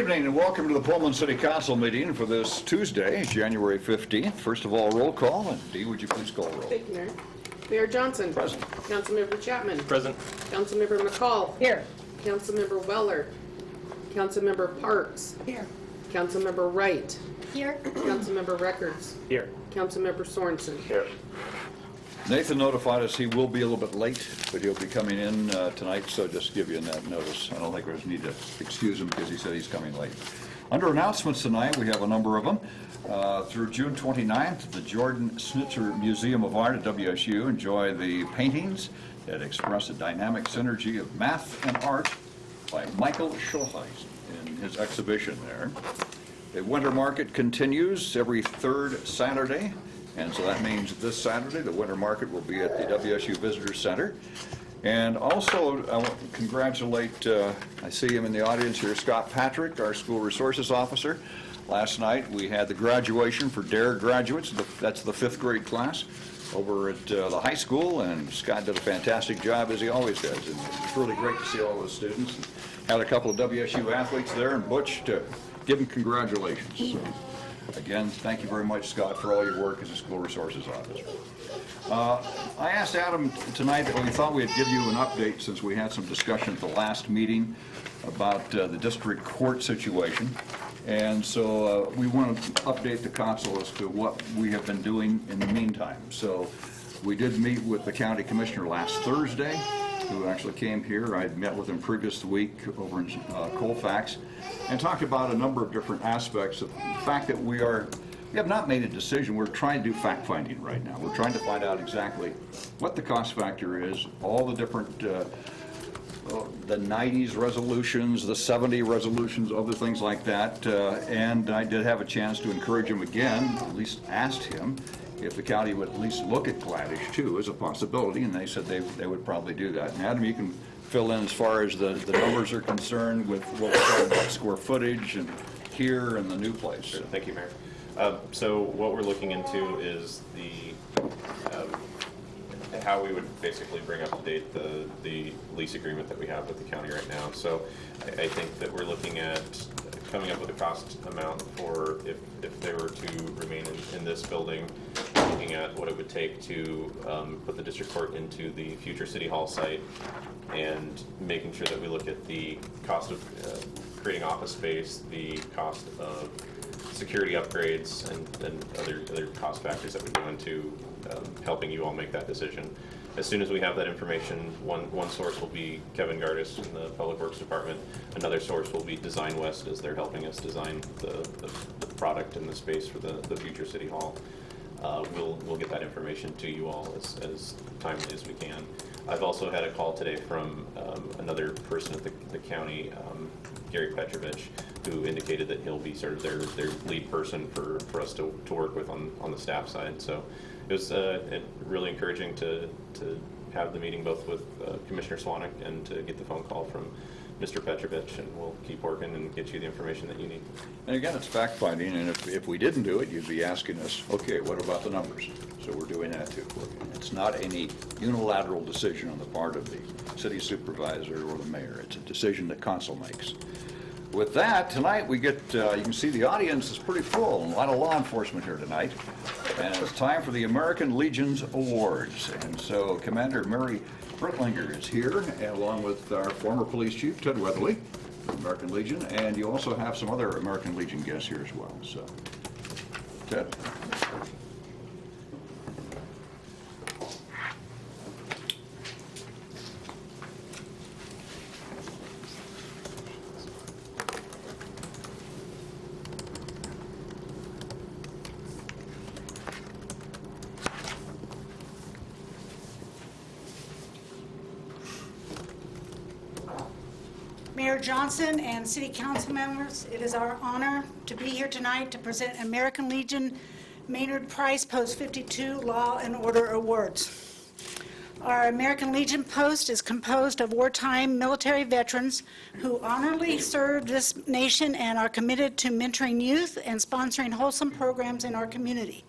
evening and welcome to the Pullman City Council meeting for this Tuesday, January 15th. First of all, roll call, and Dee, would you please call roll? Thank you, Mayor. Mayor Johnson. Present. Councilmember Chapman. Present. Councilmember McCall. Here. Councilmember Weller. Councilmember Parks. Here. Councilmember Wright. Here. Councilmember Records. Here. Councilmember Sorensen. Here. Nathan notified us he will be a little bit late, but he'll be coming in tonight, so just give you that notice. I don't think there's need to excuse him because he said he's coming late. Under announcements tonight, we have a number of them. Through June 29th, the Jordan Snitzer Museum of Art at WSU enjoy the paintings that express a dynamic synergy of math and art by Michael Schulheis in his exhibition there. The winter market continues every third Saturday. And so that means this Saturday, the winter market will be at the WSU Visitor Center. And also, I want to congratulate, I see him in the audience here, Scott Patrick, our School Resources Officer. Last night, we had the graduation for DARE graduates. That's the 5th grade class over at the high school. And Scott did a fantastic job, as he always does. And it's really great to see all those students. Had a couple of WSU athletes there, and Butch to give them congratulations. So, again, thank you very much, Scott, for all your work as a school resources officer. I asked Adam tonight that we thought we'd give you an update since we had some discussion at the last meeting about the district court situation. And so we want to update the council as to what we have been doing in the meantime. So we did meet with the county commissioner last Thursday, who actually came here. I'd met with him previous week over in Colfax and talked about a number of different aspects of the fact that we have not made a decision. We're trying to do fact finding right now. We're trying to find out exactly what the cost factor is, all the different the 90s resolutions, the 70 resolutions, other things like that. And I did have a chance to encourage him again, at least asked him if the county would at least look at Gladish too as a possibility, and they said they would probably do that. And Adam, you can fill in as far as the numbers are concerned with what we're talking about, square footage and here and the new place. Sure. Thank you, Mayor. So what we're looking into is how we would basically bring up to date the lease agreement that we have with the county right now. So I think that we're looking at coming up with a cost amount for if they were to remain in this building, looking at what it would take to put the district court into the future city hall site, and making sure that we look at the cost of creating office space, the cost of security upgrades, and other cost factors that would go into helping you all make that decision. As soon as we have that information, one source will be Kevin Gardis in the Public Works Department. Another source will be Design West, as they're helping us design the product and the space for the future city hall. We'll get that information to you all as timely as we can. I've also had a call today from another person at the county, Gary Petrovich, who indicated that he'll be sort of their lead person for us to work with on the staff side. So it was really encouraging to have the meeting both with Commissioner Swanek and to get the phone call from Mr. Petrovich, and we'll keep working and get you the information that you need. And again, it's fact finding, and if we didn't do it, you'd be asking us, okay, what about the numbers? So we're doing that too. It's not any unilateral decision on the part of the city supervisor or the mayor. It's a decision that council makes. With that, tonight we get, you can see the audience is pretty full, and a lot of law enforcement here tonight. And it's time for the American Legion's Awards. And so Commander Mary Brittlinger is here, along with our former police chief, Ted Weatherly, American Legion, and you also have some other American Legion guests here as well. So, Ted. Mayor Johnson and City Council members, it is our honor to be here tonight to present American Legion Maynard Price Post 52 Law and Order Awards. Our American Legion Post is composed of wartime military veterans who honorably served this nation and are committed to mentoring youth and sponsoring wholesome programs in our community,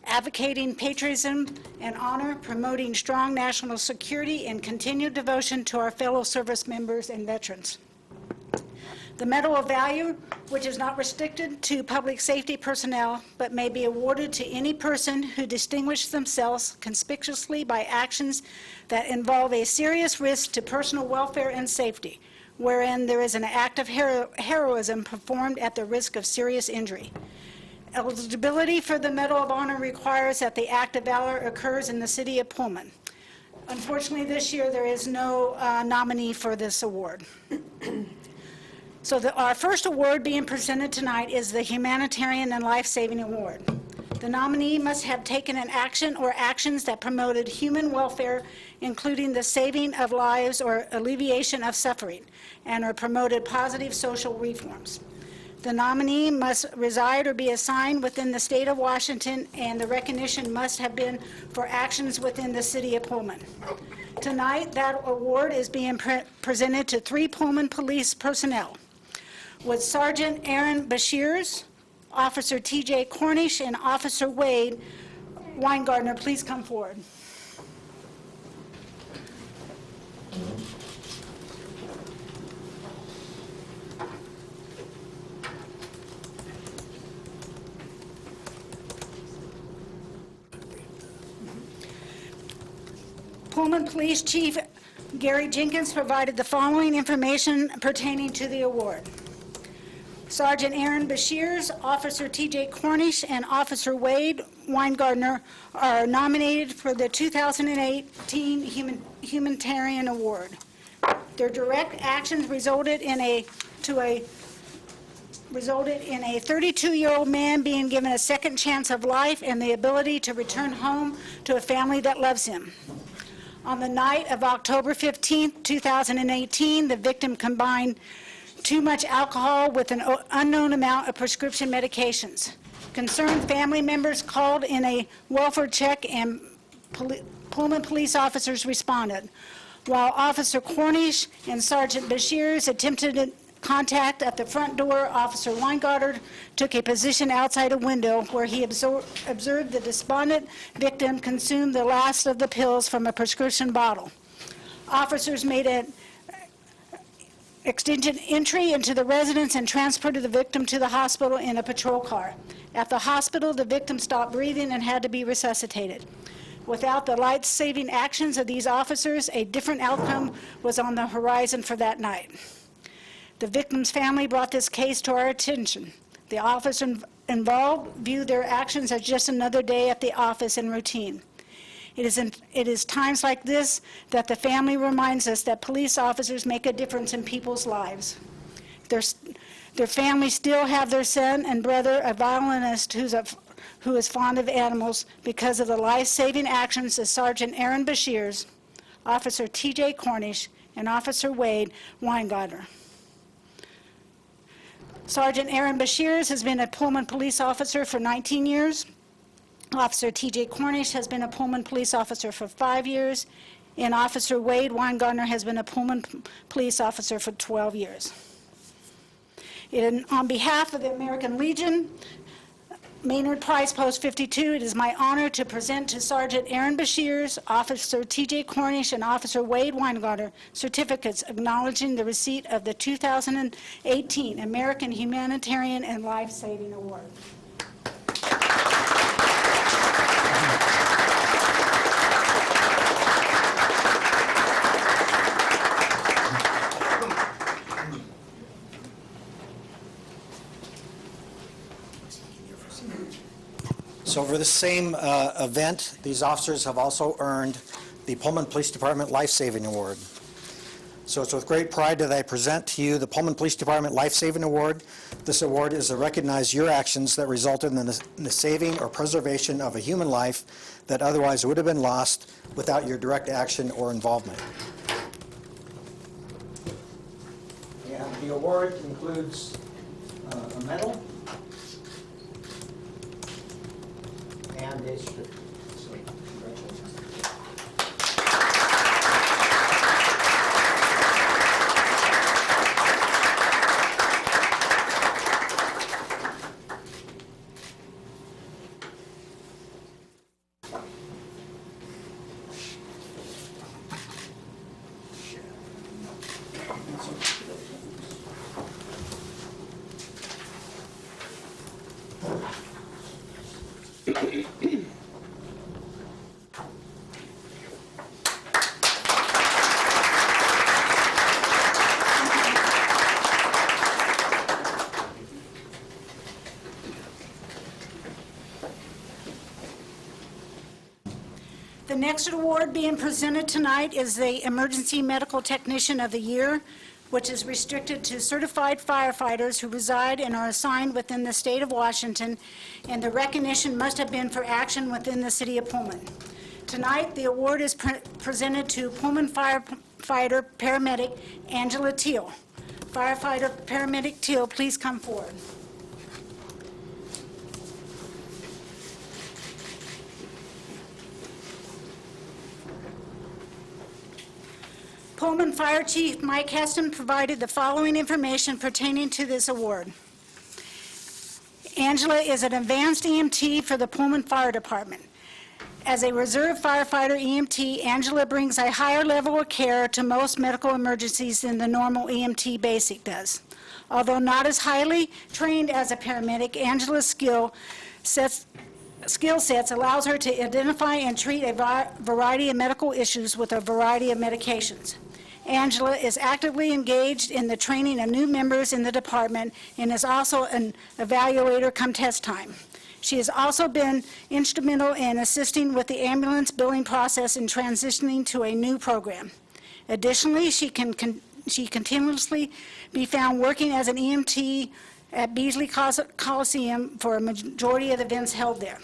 advocating patriotism and honor, promoting strong national security, and continued devotion to our fellow service members and veterans. The Medal of Valor, which is not restricted to public safety personnel, but may be awarded to any person who distinguishes themselves conspicuously by actions that involve a serious risk to personal welfare and safety, wherein there is an act of heroism performed at the risk of serious injury. Eligibility for the Medal of Honor requires that the act of valor occurs in the city of Pullman. Unfortunately, this year, there is no nominee for this award. So our first award being presented tonight is the Humanitarian and Life-Saving Award. The nominee must have taken an action or actions that promoted human welfare, including the saving of lives or alleviation of suffering, and or promoted positive social reforms. The nominee must reside or be assigned within the state of Washington, and the recognition must have been for actions within the city of Pullman. Tonight, that award is being presented to 3 Pullman police personnel. With Sergeant Aaron Bashirs, Officer T.J. Cornish, and Officer Wade Weingartner, please come forward. Pullman Police Chief Gary Jenkins provided the following information pertaining to the award. Sergeant Aaron Bashirs, Officer T.J. Cornish, and Officer Wade Weingartner are nominated for the 2018 Humanitarian Award. Their direct actions resulted in a 32-year-old man being given a second chance of life and the ability to return home to a family that loves him. On the night of October 15, 2018, the victim combined too much alcohol with an unknown amount of prescription medications. Concerned family members called in a welfare check, and Pullman police officers responded. While Officer Cornish and Sergeant Bashirs attempted contact at the front door, Officer Weingartner took a position outside a window where he observed the despondent victim consume the last of the pills from a prescription bottle. Officers made an extended entry into the residence and transported the victim to the hospital in a patrol car. At the hospital, the victim stopped breathing and had to be resuscitated. Without the life-saving actions of these officers, a different outcome was on the horizon for that night. The victim's family brought this case to our attention. The officers involved viewed their actions as just another day at the office and routine. It is times like this that the family reminds us that police officers make a difference in people's lives. Their families still have their son and brother, a violinist who is fond of animals, because of the life-saving actions of Sergeant Aaron Bashirs, Officer T.J. Cornish, and Officer Wade Weingartner. Sergeant Aaron Bashirs has been a Pullman police officer for 19 years. Officer T.J. Cornish has been a Pullman police officer for 5 years, and Officer Wade Weingartner has been a Pullman police officer for 12 years. On behalf of the American Legion, Maynard Price Post 52, it is my honor to present to Sergeant Aaron Bashirs, Officer T.J. Cornish, and Officer Wade Weingartner certificates acknowledging the receipt of the 2018 American Humanitarian and Life-Saving Award. So over the same event, these officers have also earned the Pullman Police Department Life-Saving Award. So it's with great pride that I present to you the Pullman Police Department Life-Saving Award. This award is to recognize your actions that resulted in the saving or preservation of a human life that otherwise would have been lost without your direct action or involvement. And the award includes a medal and a certificate. So, congratulations. The next award being presented tonight is the Emergency Medical Technician of the Year, which is restricted to certified firefighters who reside and are assigned within the state of Washington, and the recognition must have been for action within the city of Pullman. Tonight, the award is presented to Pullman firefighter paramedic Angela Teal. Firefighter paramedic Teal, please come forward. Pullman Fire Chief Mike Heston provided the following information pertaining to this award. Angela is an advanced EMT for the Pullman Fire Department. As a reserve firefighter EMT, Angela brings a higher level of care to most medical emergencies than the normal EMT basic does. Although not as highly trained as a paramedic, Angela's skill sets allows her to identify and treat a variety of medical issues with a variety of medications. Angela is actively engaged in the training of new members in the department and is also an evaluator come test time. She has also been instrumental in assisting with the ambulance billing process and transitioning to a new program. Additionally, she continuously be found working as an EMT at Beasley Coliseum for a majority of the events held there.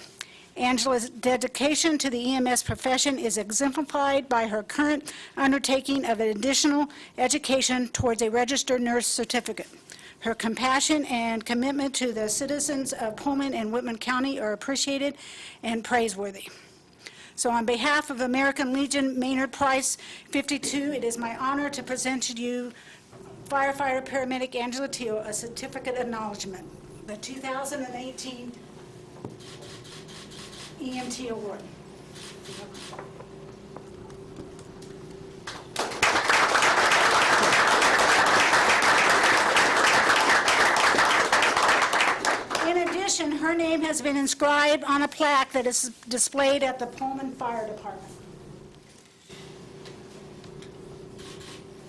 Angela's dedication to the EMS profession is exemplified by her current undertaking of an additional education towards a registered nurse certificate. Her compassion and commitment to the citizens of Pullman and Whitman County are appreciated and praiseworthy. So on behalf of American Legion Maynard Price 52, it is my honor to present to you firefighter paramedic Angela Teal a certificate acknowledgement, the 2018 EMT Award. In addition, her name has been inscribed on a plaque that is displayed at the Pullman Fire Department.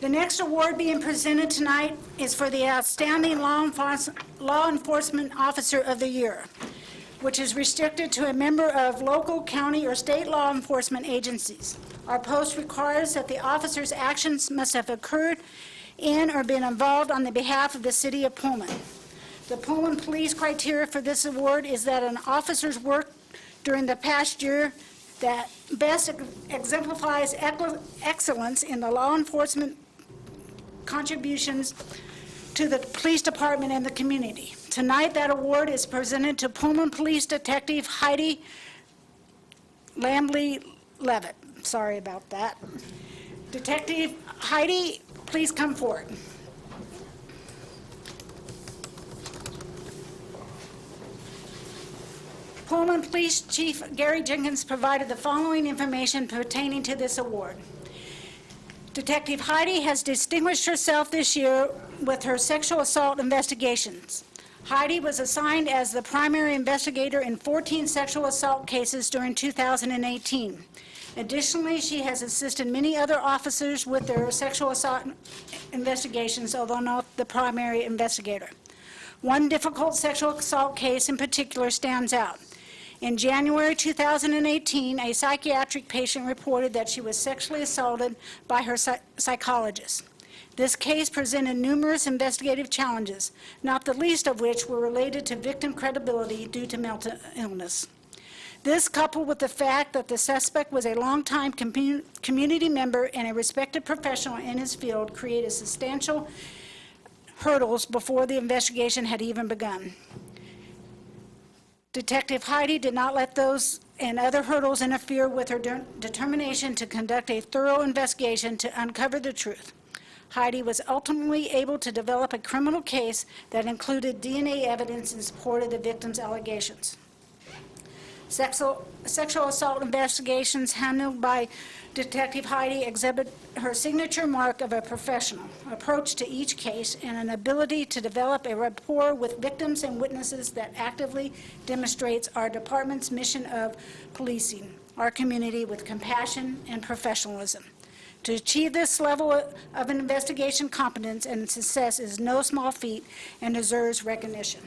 The next award being presented tonight is for the Outstanding Law Enforcement Officer of the Year, which is restricted to a member of local, county, or state law enforcement agencies. Our post requires that the officer's actions must have occurred in or been involved on the behalf of the city of Pullman. The Pullman Police criteria for this award is that an officer's work during the past year that best exemplifies excellence in the law enforcement contributions to the police department and the community. Tonight, that award is presented to Pullman Police Detective Heidi Lambley-Levitt. Sorry about that. Detective Heidi, please come forward. Pullman Police Chief Gary Jenkins provided the following information pertaining to this award. Detective Heidi has distinguished herself this year with her sexual assault investigations. Heidi was assigned as the primary investigator in 14 sexual assault cases during 2018. Additionally, she has assisted many other officers with their sexual assault investigations, although not the primary investigator. One difficult sexual assault case in particular stands out. In January 2018, a psychiatric patient reported that she was sexually assaulted by her psychologist. This case presented numerous investigative challenges, not the least of which were related to victim credibility due to mental illness. This, coupled with the fact that the suspect was a longtime community member and a respected professional in his field, created substantial hurdles before the investigation had even begun. Detective Heidi did not let those and other hurdles interfere with her determination to conduct a thorough investigation to uncover the truth. Heidi was ultimately able to develop a criminal case that included DNA evidence in support of the victim's allegations. Sexual assault investigations handled by Detective Heidi exhibit her signature mark of a professional approach to each case and an ability to develop a rapport with victims and witnesses that actively demonstrates our department's mission of policing our community with compassion and professionalism. To achieve this level of investigation competence and success is no small feat and deserves recognition.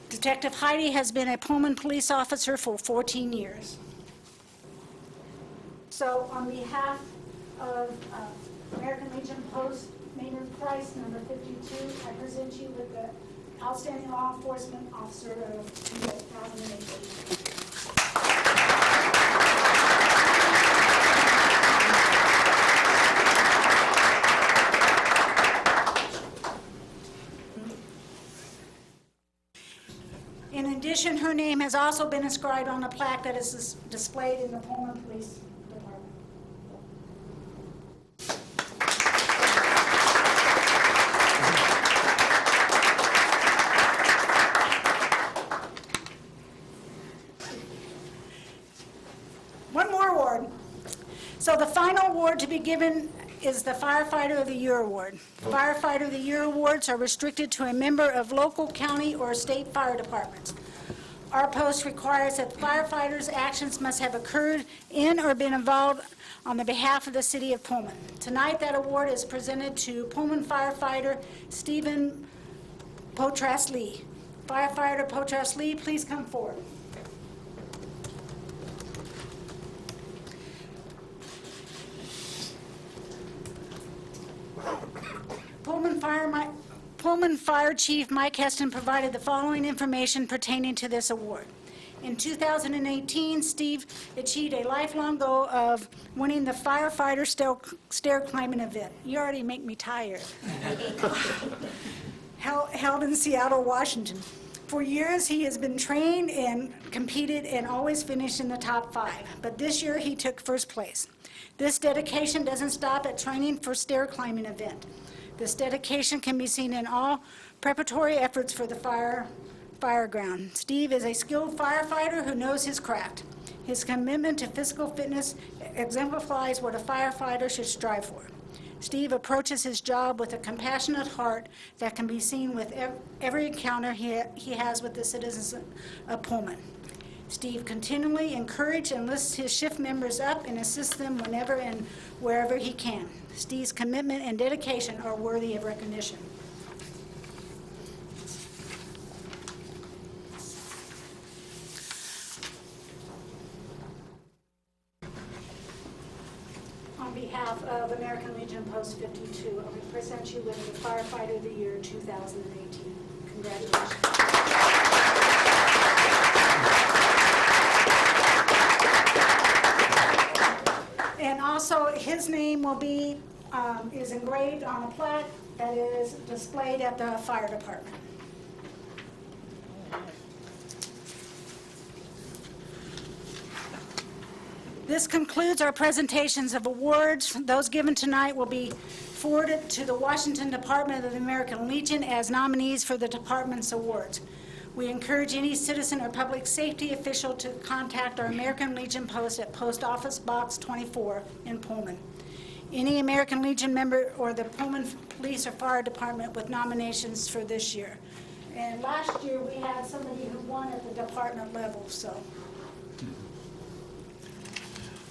Detective Heidi has been a Pullman police officer for 14 years. So on behalf of American Legion Post Maynard Price, number 52, I present you with the Outstanding Law Enforcement Officer of 2018. In addition, her name has also been inscribed on a plaque that is displayed in the Pullman Police Department. One more award. So the final award to be given is the Firefighter of the Year Award. Firefighter of the Year Awards are restricted to a member of local, county, or state fire departments. Our post requires that firefighters' actions must have occurred in or been involved on the behalf of the city of Pullman. Tonight, that award is presented to Pullman firefighter Stephen Potras Lee. Firefighter Potras Lee, please come forward. Pullman Fire Chief Mike Heston provided the following information pertaining to this award. In 2018, Steve achieved a lifelong goal of winning the firefighter stair climbing event. You already make me tired. Held in Seattle, Washington. For years, he has been trained and competed and always finished in the top 5. But this year, he took first place. This dedication doesn't stop at training for stair climbing event. This dedication can be seen in all preparatory efforts for the fire ground. Steve is a skilled firefighter who knows his craft. His commitment to physical fitness exemplifies what a firefighter should strive for. Steve approaches his job with a compassionate heart that can be seen with every encounter he has with the citizens of Pullman. Steve continually encourages and lifts his shift members up and assists them whenever and wherever he can. Steve's commitment and dedication are worthy of recognition. On behalf of American Legion Post 52, I present you with the Firefighter of the Year 2018. Congratulations. And also, his name will be, is engraved on a plaque that is displayed at the fire department. This concludes our presentations of awards. Those given tonight will be forwarded to the Washington Department of the American Legion as nominees for the department's awards. We encourage any citizen or public safety official to contact our American Legion Post at Post Office Box 24 in Pullman. Any American Legion member or the Pullman Police or Fire Department with nominations for this year. And last year, we had somebody who won at the department level, so.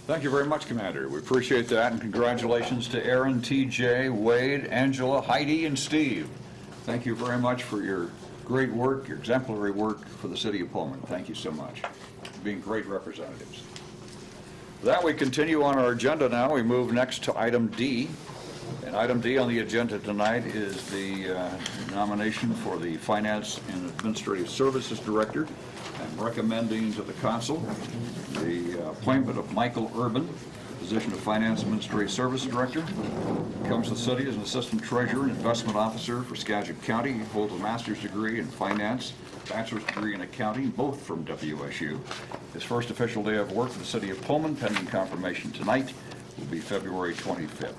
Thank you very much, Commander. We appreciate that, and congratulations to Aaron, TJ, Wade, Angela, Heidi, and Steve. Thank you very much for your great work, your exemplary work for the city of Pullman. Thank you so much for being great representatives. With that, we continue on our agenda now. We move next to item D. And item D on the agenda tonight is the nomination for the Finance and Administrative Services Director. I'm recommending to the council the appointment of Michael Urban, position of Finance Administrative Services Director. Comes to the city as an Assistant Treasurer and Investment Officer for Skagit County. He holds a master's degree in finance, bachelor's degree in accounting, both from WSU. His first official day of work for the city of Pullman, pending confirmation tonight, will be February 25th.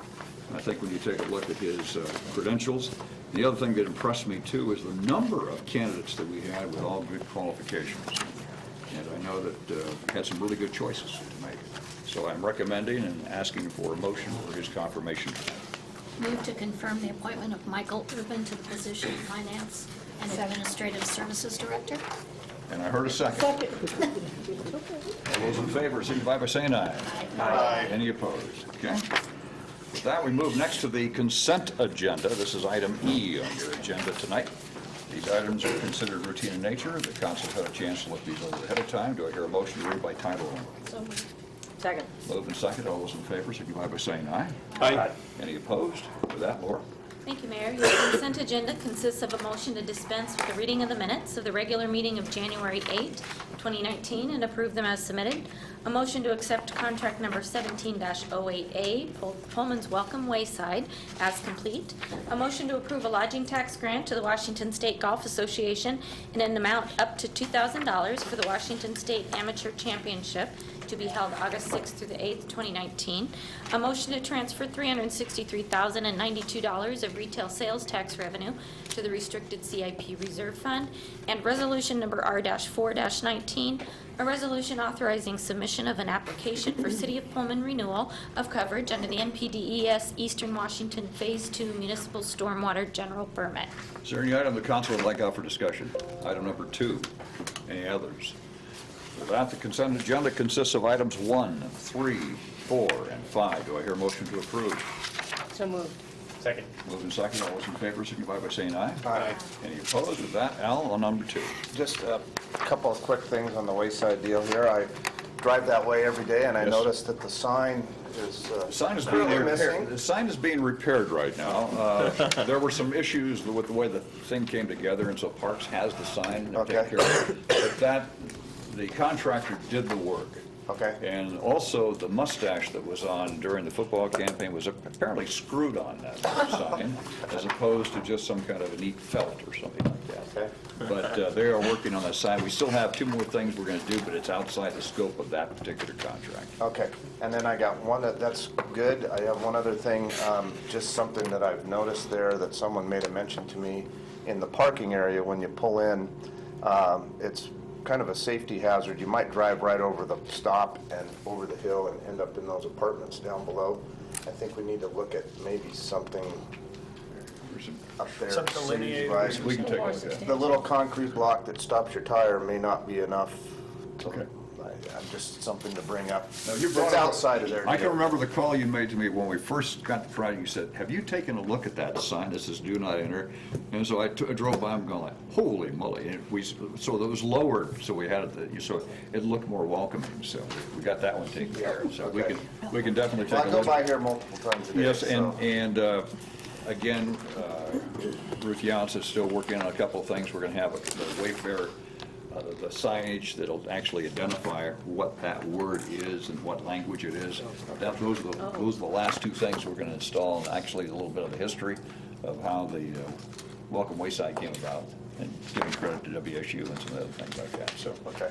I think when you take a look at his credentials, the other thing that impressed me too is the number of candidates that we had with all good qualifications. And I know that we had some really good choices to make. So I'm recommending and asking for a motion for his confirmation. Move to confirm the appointment of Michael Urban to the position of Finance and Administrative Services Director. And I heard a second. All those in favor, signify by saying aye. Aye. Any opposed? Okay. With that, we move next to the consent agenda. This is item E on your agenda tonight. These items are considered routine in nature. The council had a chance to look these over ahead of time. Do I hear a motion to read by title only? So moved. Second. Moved and second. All those in favor, signify by saying aye. Aye. Any opposed? With that, Laura? Thank you, Mayor. Your consent agenda consists of a motion to dispense with the reading of the minutes of the regular meeting of January 8, 2019, and approve them as submitted. A motion to accept contract number 17-08A, Pullman's Welcome Wayside, as complete. A motion to approve a lodging tax grant to the Washington State Golf Association in an amount up to $2,000 for the Washington State Amateur Championship to be held August 6th through the 8th, 2019. A motion to transfer $363,092 of retail sales tax revenue to the restricted CIP reserve fund. And resolution number R-4-19, a resolution authorizing submission of an application for City of Pullman renewal of coverage under the NPDES Eastern Washington Phase 2 Municipal Stormwater General Permit. Is there any item the council would like out for discussion? Item number 2. Any others? With that, the consent agenda consists of items 1, 3, 4, and 5. Do I hear a motion to approve? So moved. Second. Moved and second. All those in favor signify by saying aye. Aye. Any opposed? With that, Al, on number 2. Just a couple of quick things on the Wayside deal here. I drive that way every day, and I Yes. noticed that the sign is The sign is being currently repaired. missing. The sign is being repaired right now. There were some issues with the way the thing came together, and so Parks has the sign to take Okay. care of it. But the contractor did the work. Okay. And also, the mustache that was on during the football campaign was apparently screwed on that sign, as opposed to just some kind of a neat felt or something like that. Okay. But they are working on that sign. We still have 2 more things we're going to do, but it's outside the scope of that particular contract. Okay, and then I got one that's good. I have one other thing, just something that I've noticed there that someone made a mention to me in the parking area when you pull in. It's kind of a safety hazard. You might drive right over the stop and over the hill and end up in those apartments down below. I think we need to look at maybe something There's some- up there. Some delineators. cities-wide. We can take a look at it. The little concrete block that stops your tire may not be enough. Okay. Just something to bring up. Now, you brought It's up- outside of there. I can remember the call you made to me when we first got to Friday. You said, "Have you taken a look at that sign that says 'Do Not Enter'?" And so I drove by and going like, "Holy moly!" And so it was lowered, so we had it. So it looked more welcoming. So we got that one taken care of. So Okay. we can definitely Well, take I a go look. by here multiple times a day. Yes, so- and again, Ruth Yountz is still working on a couple of things. We're going to have the Wayfair, the signage that'll actually identify what that word is and what language it is. Those are the last 2 things we're going to install, and actually a little bit of the history of how the Welcome Wayside came about, and giving credit to WSU and some other things like that. So, Okay.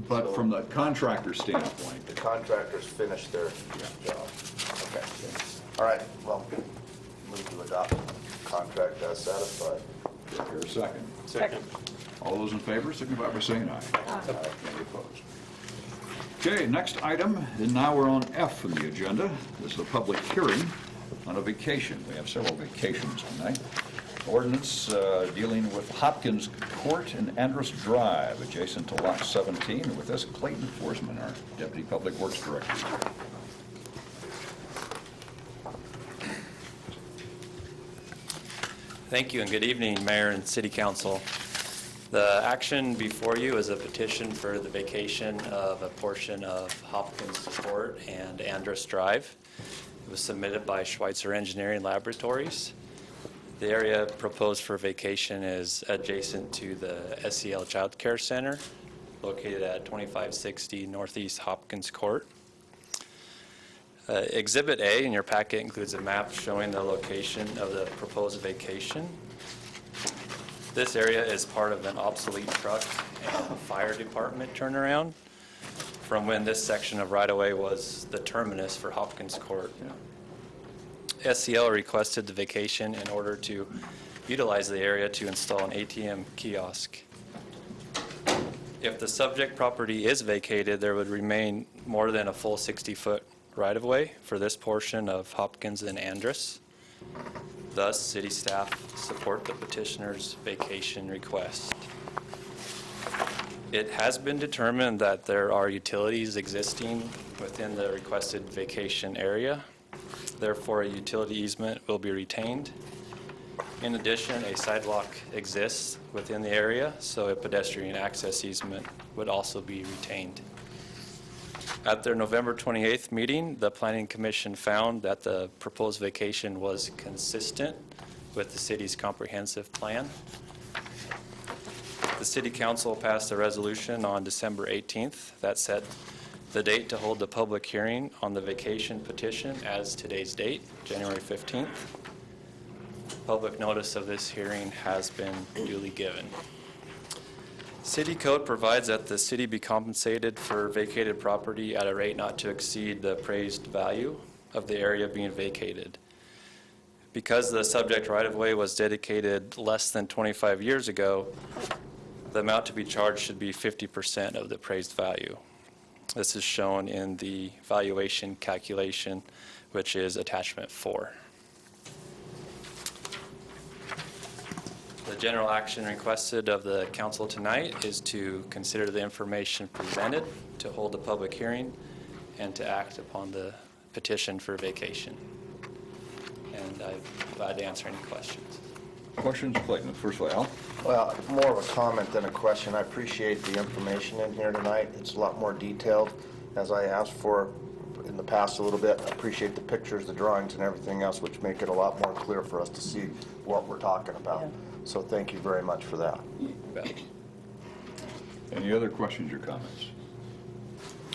but from the contractor standpoint, The contractors finished their job. Okay. All right, well, move to adopt contract as satisfied. here a second. Second. All those in favor, signify by saying aye. Any opposed? Okay, next item, and now we're on F on the agenda. This is a public hearing on a vacation. We have several vacations tonight. Ordinance dealing with Hopkins Court and Andrus Drive, adjacent to Lot 17. And with this, Clayton Forsman, our Deputy Public Works Director. Thank you and good evening, Mayor and City Council. The action before you is a petition for the vacation of a portion of Hopkins Court and Andrus Drive. It was submitted by Schweitzer Engineering Laboratories. The area proposed for vacation is adjacent to the SEL Child Care Center, located at 2560 Northeast Hopkins Court. Exhibit A in your packet includes a map showing the location of the proposed vacation. This area is part of an obsolete truck and fire department turnaround from when this section of right-of-way was the terminus for Hopkins Court. SEL requested the vacation in order to utilize the area to install an ATM kiosk. If the subject property is vacated, there would remain more than a full 60-foot right-of-way for this portion of Hopkins and Andrus. Thus, city staff support the petitioner's vacation request. It has been determined that there are utilities existing within the requested vacation area. Therefore, a utility easement will be retained. In addition, a sidewalk exists within the area, so a pedestrian access easement would also be retained. At their November 28th meeting, the Planning Commission found that the proposed vacation was consistent with the city's comprehensive plan. The City Council passed a resolution on December 18th that set the date to hold the public hearing on the vacation petition as today's date, January 15th. Public notice of this hearing has been duly given. City Code provides that the city be compensated for vacated property at a rate not to exceed the appraised value of the area being vacated. Because the subject right-of-way was dedicated less than 25 years ago, the amount to be charged should be 50% of the appraised value. This is shown in the valuation calculation, which is attachment 4. The general action requested of the council tonight is to consider the information presented, to hold a public hearing, and to act upon the petition for vacation. And I'm glad to answer any questions. Questions, Clayton? First of all, Al? Well, more of a comment than a question. I appreciate the information in here tonight. It's a lot more detailed, as I asked for in the past a little bit. I appreciate the pictures, the drawings, and everything else, which make it a lot more clear for us to see what we're talking about. Yeah. So thank you very much for that. Any other questions or comments?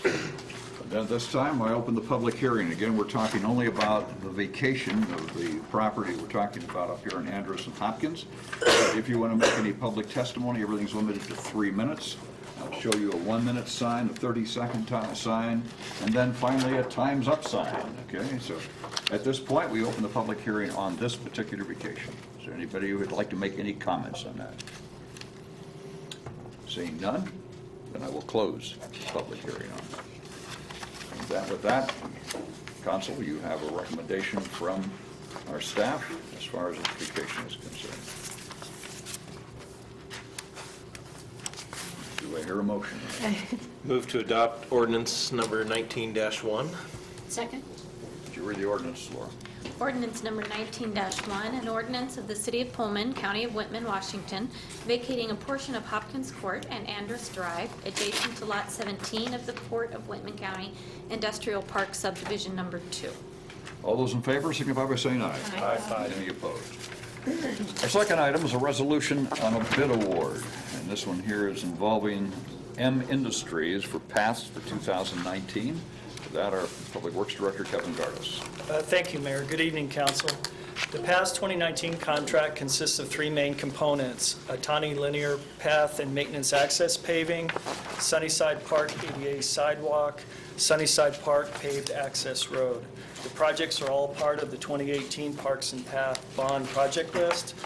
Then at this time, I open the public hearing. Again, we're talking only about the vacation of the property we're talking about up here in Andrus and Hopkins. If you want to make any public testimony, everything's limited to 3 minutes. I'll show you a 1-minute sign, a 30-second sign, and then finally a time's up sign, okay? So at this point, we open the public hearing on this particular vacation. Is there anybody who would like to make any comments on that? Seeing none, then I will close the public hearing on that. With that, Council, you have a recommendation from our staff as far as this vacation is concerned. Do I hear a motion? Move to adopt ordinance number 19-1. Second? Did you read the ordinance, Laura? Ordinance number 19-1, an ordinance of the City of Pullman, County of Whitman, Washington, vacating a portion of Hopkins Court and Andrus Drive adjacent to Lot 17 of the Port of Whitman County Industrial Park Subdivision Number 2. All those in favor signify by saying aye. Aye. Any opposed? Our second item is a resolution on a bid award, and this one here is involving M Industries for paths for 2019. With that, our Public Works Director, Kevin Gardis. Thank you, Mayor. Good evening, Council. The PASS 2019 contract consists of 3 main components: a Tawny linear path and maintenance access paving, Sunnyside Park ADA sidewalk, Sunnyside Park paved access road. The projects are all part of the 2018 Parks and Path Bond project list.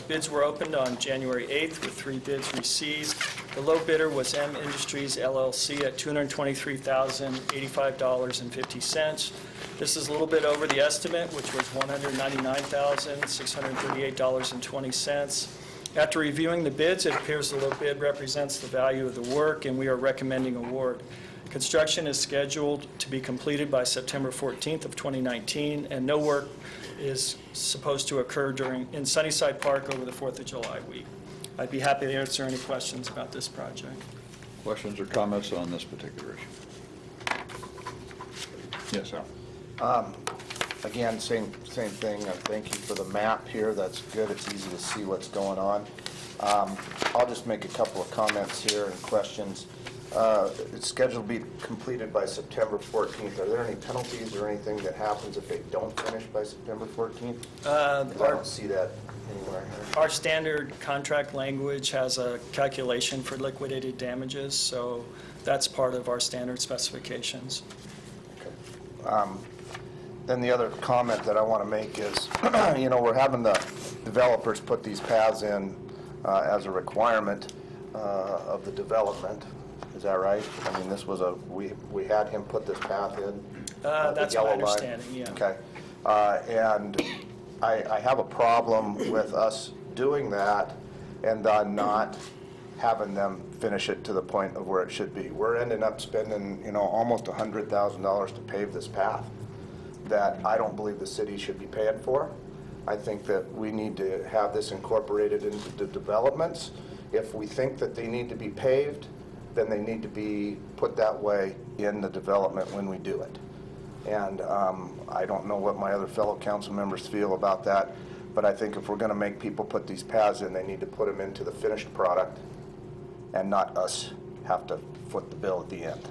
Bids were opened on January 8th with 3 bids received. The low bidder was M Industries LLC at $223,085.50. This is a little bit over the estimate, which was $199,638.20. After reviewing the bids, it appears the low bid represents the value of the work, and we are recommending award. Construction is scheduled to be completed by September 14th of 2019, and no work is supposed to occur in Sunnyside Park over the 4th of July week. I'd be happy to answer any questions about this project. Questions or comments on this particular issue? Yes, Al. Again, same thing. Thank you for the map here. That's good. It's easy to see what's going on. I'll just make a couple of comments here and questions. It's scheduled to be completed by September 14th. Are there any penalties or anything that happens if they don't finish by September 14th? I don't see that anywhere here. Our standard contract language has a calculation for liquidated damages, so that's part of our standard specifications. Okay. then the other comment that I want to make is, we're having the developers put these paths in as a requirement of the development. Is that right? I mean, this was we had him put this path in. The That's my yellow line. understanding, yeah. Okay. And I have a problem with us doing that and not having them finish it to the point of where it should be. We're ending up spending, almost $100,000 to pave this path that I don't believe the city should be paying for. I think that we need to have this incorporated into the developments. If we think that they need to be paved, then they need to be put that way in the development when we do it. And I don't know what my other fellow council members feel about that, but I think if we're going to make people put these paths in, they need to put them into the finished product and not us have to foot the bill at the end.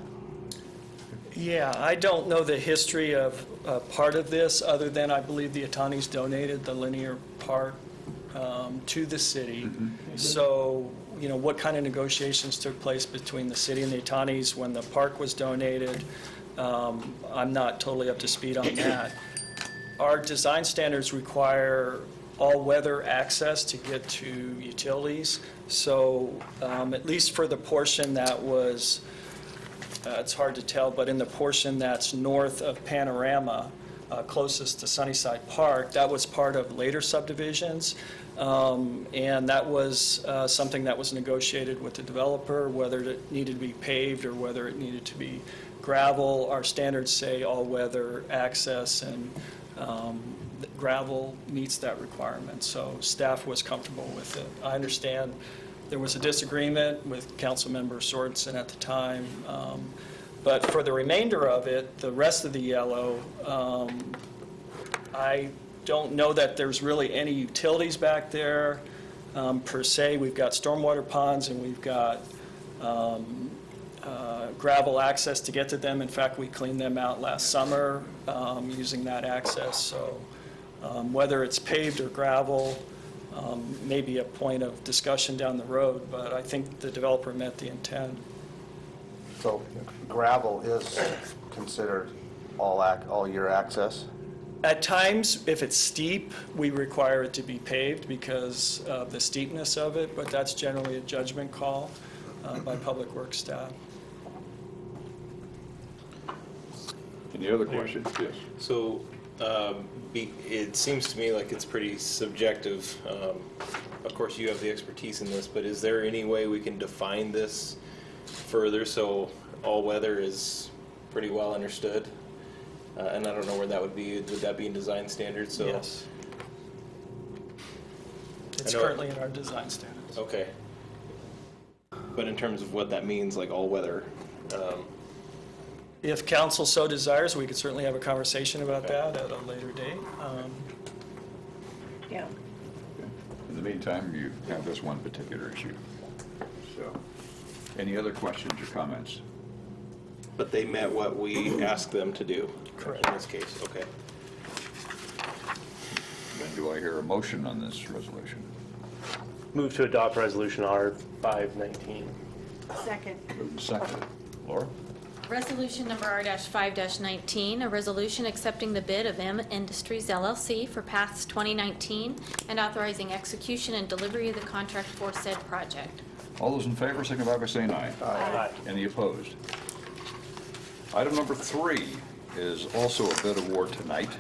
Yeah, I don't know the history of part of this, other than I believe the Atanis donated the linear part to the city. So, what kind of negotiations took place between the city and the Atanis when the park was donated, I'm not totally up to speed on that. Our design standards require all-weather access to get to utilities. So at least for the portion that was, it's hard to tell, but in the portion that's north of Panorama, closest to Sunnyside Park, that was part of later subdivisions. And that was something that was negotiated with the developer, whether it needed to be paved or whether it needed to be gravel. Our standards say all-weather access, and gravel meets that requirement, so staff was comfortable with it. I understand there was a disagreement with Councilmember Sorensen at the time, but for the remainder of it, the rest of the yellow, I don't know that there's really any utilities back there per se. We've got stormwater ponds and we've got gravel access to get to them. In fact, we cleaned them out last summer using that access. So whether it's paved or gravel may be a point of discussion down the road, but I think the developer met the intent. So gravel is considered all year access? At times, if it's steep, we require it to be paved because of the steepness of it, but that's generally a judgment call by Public Works staff. Any other questions? Yes. So it seems to me like it's pretty subjective. Of course, you have the expertise in this, but is there any way we can define this further so all weather is pretty well understood? And I don't know where that would be. Would that be in design standards? So Yes. It's currently in our design standards. Okay. But in terms of what that means, like all weather, If council so desires, we could certainly have a conversation about that at a later date. Yeah. In the meantime, you have this one particular issue. So, any other questions or comments? but they met what we asked them to do. Correct. In this case, okay. Then do I hear a motion on this resolution? Move to adopt resolution R519. Second. Moved and seconded. Laura? Resolution number R-5-19, a resolution accepting the bid of M Industries LLC for Paths 2019 and authorizing execution and delivery of the contract for said project. All those in favor, signify by saying aye. Aye. Any opposed? Item number 3 is also a bid award tonight,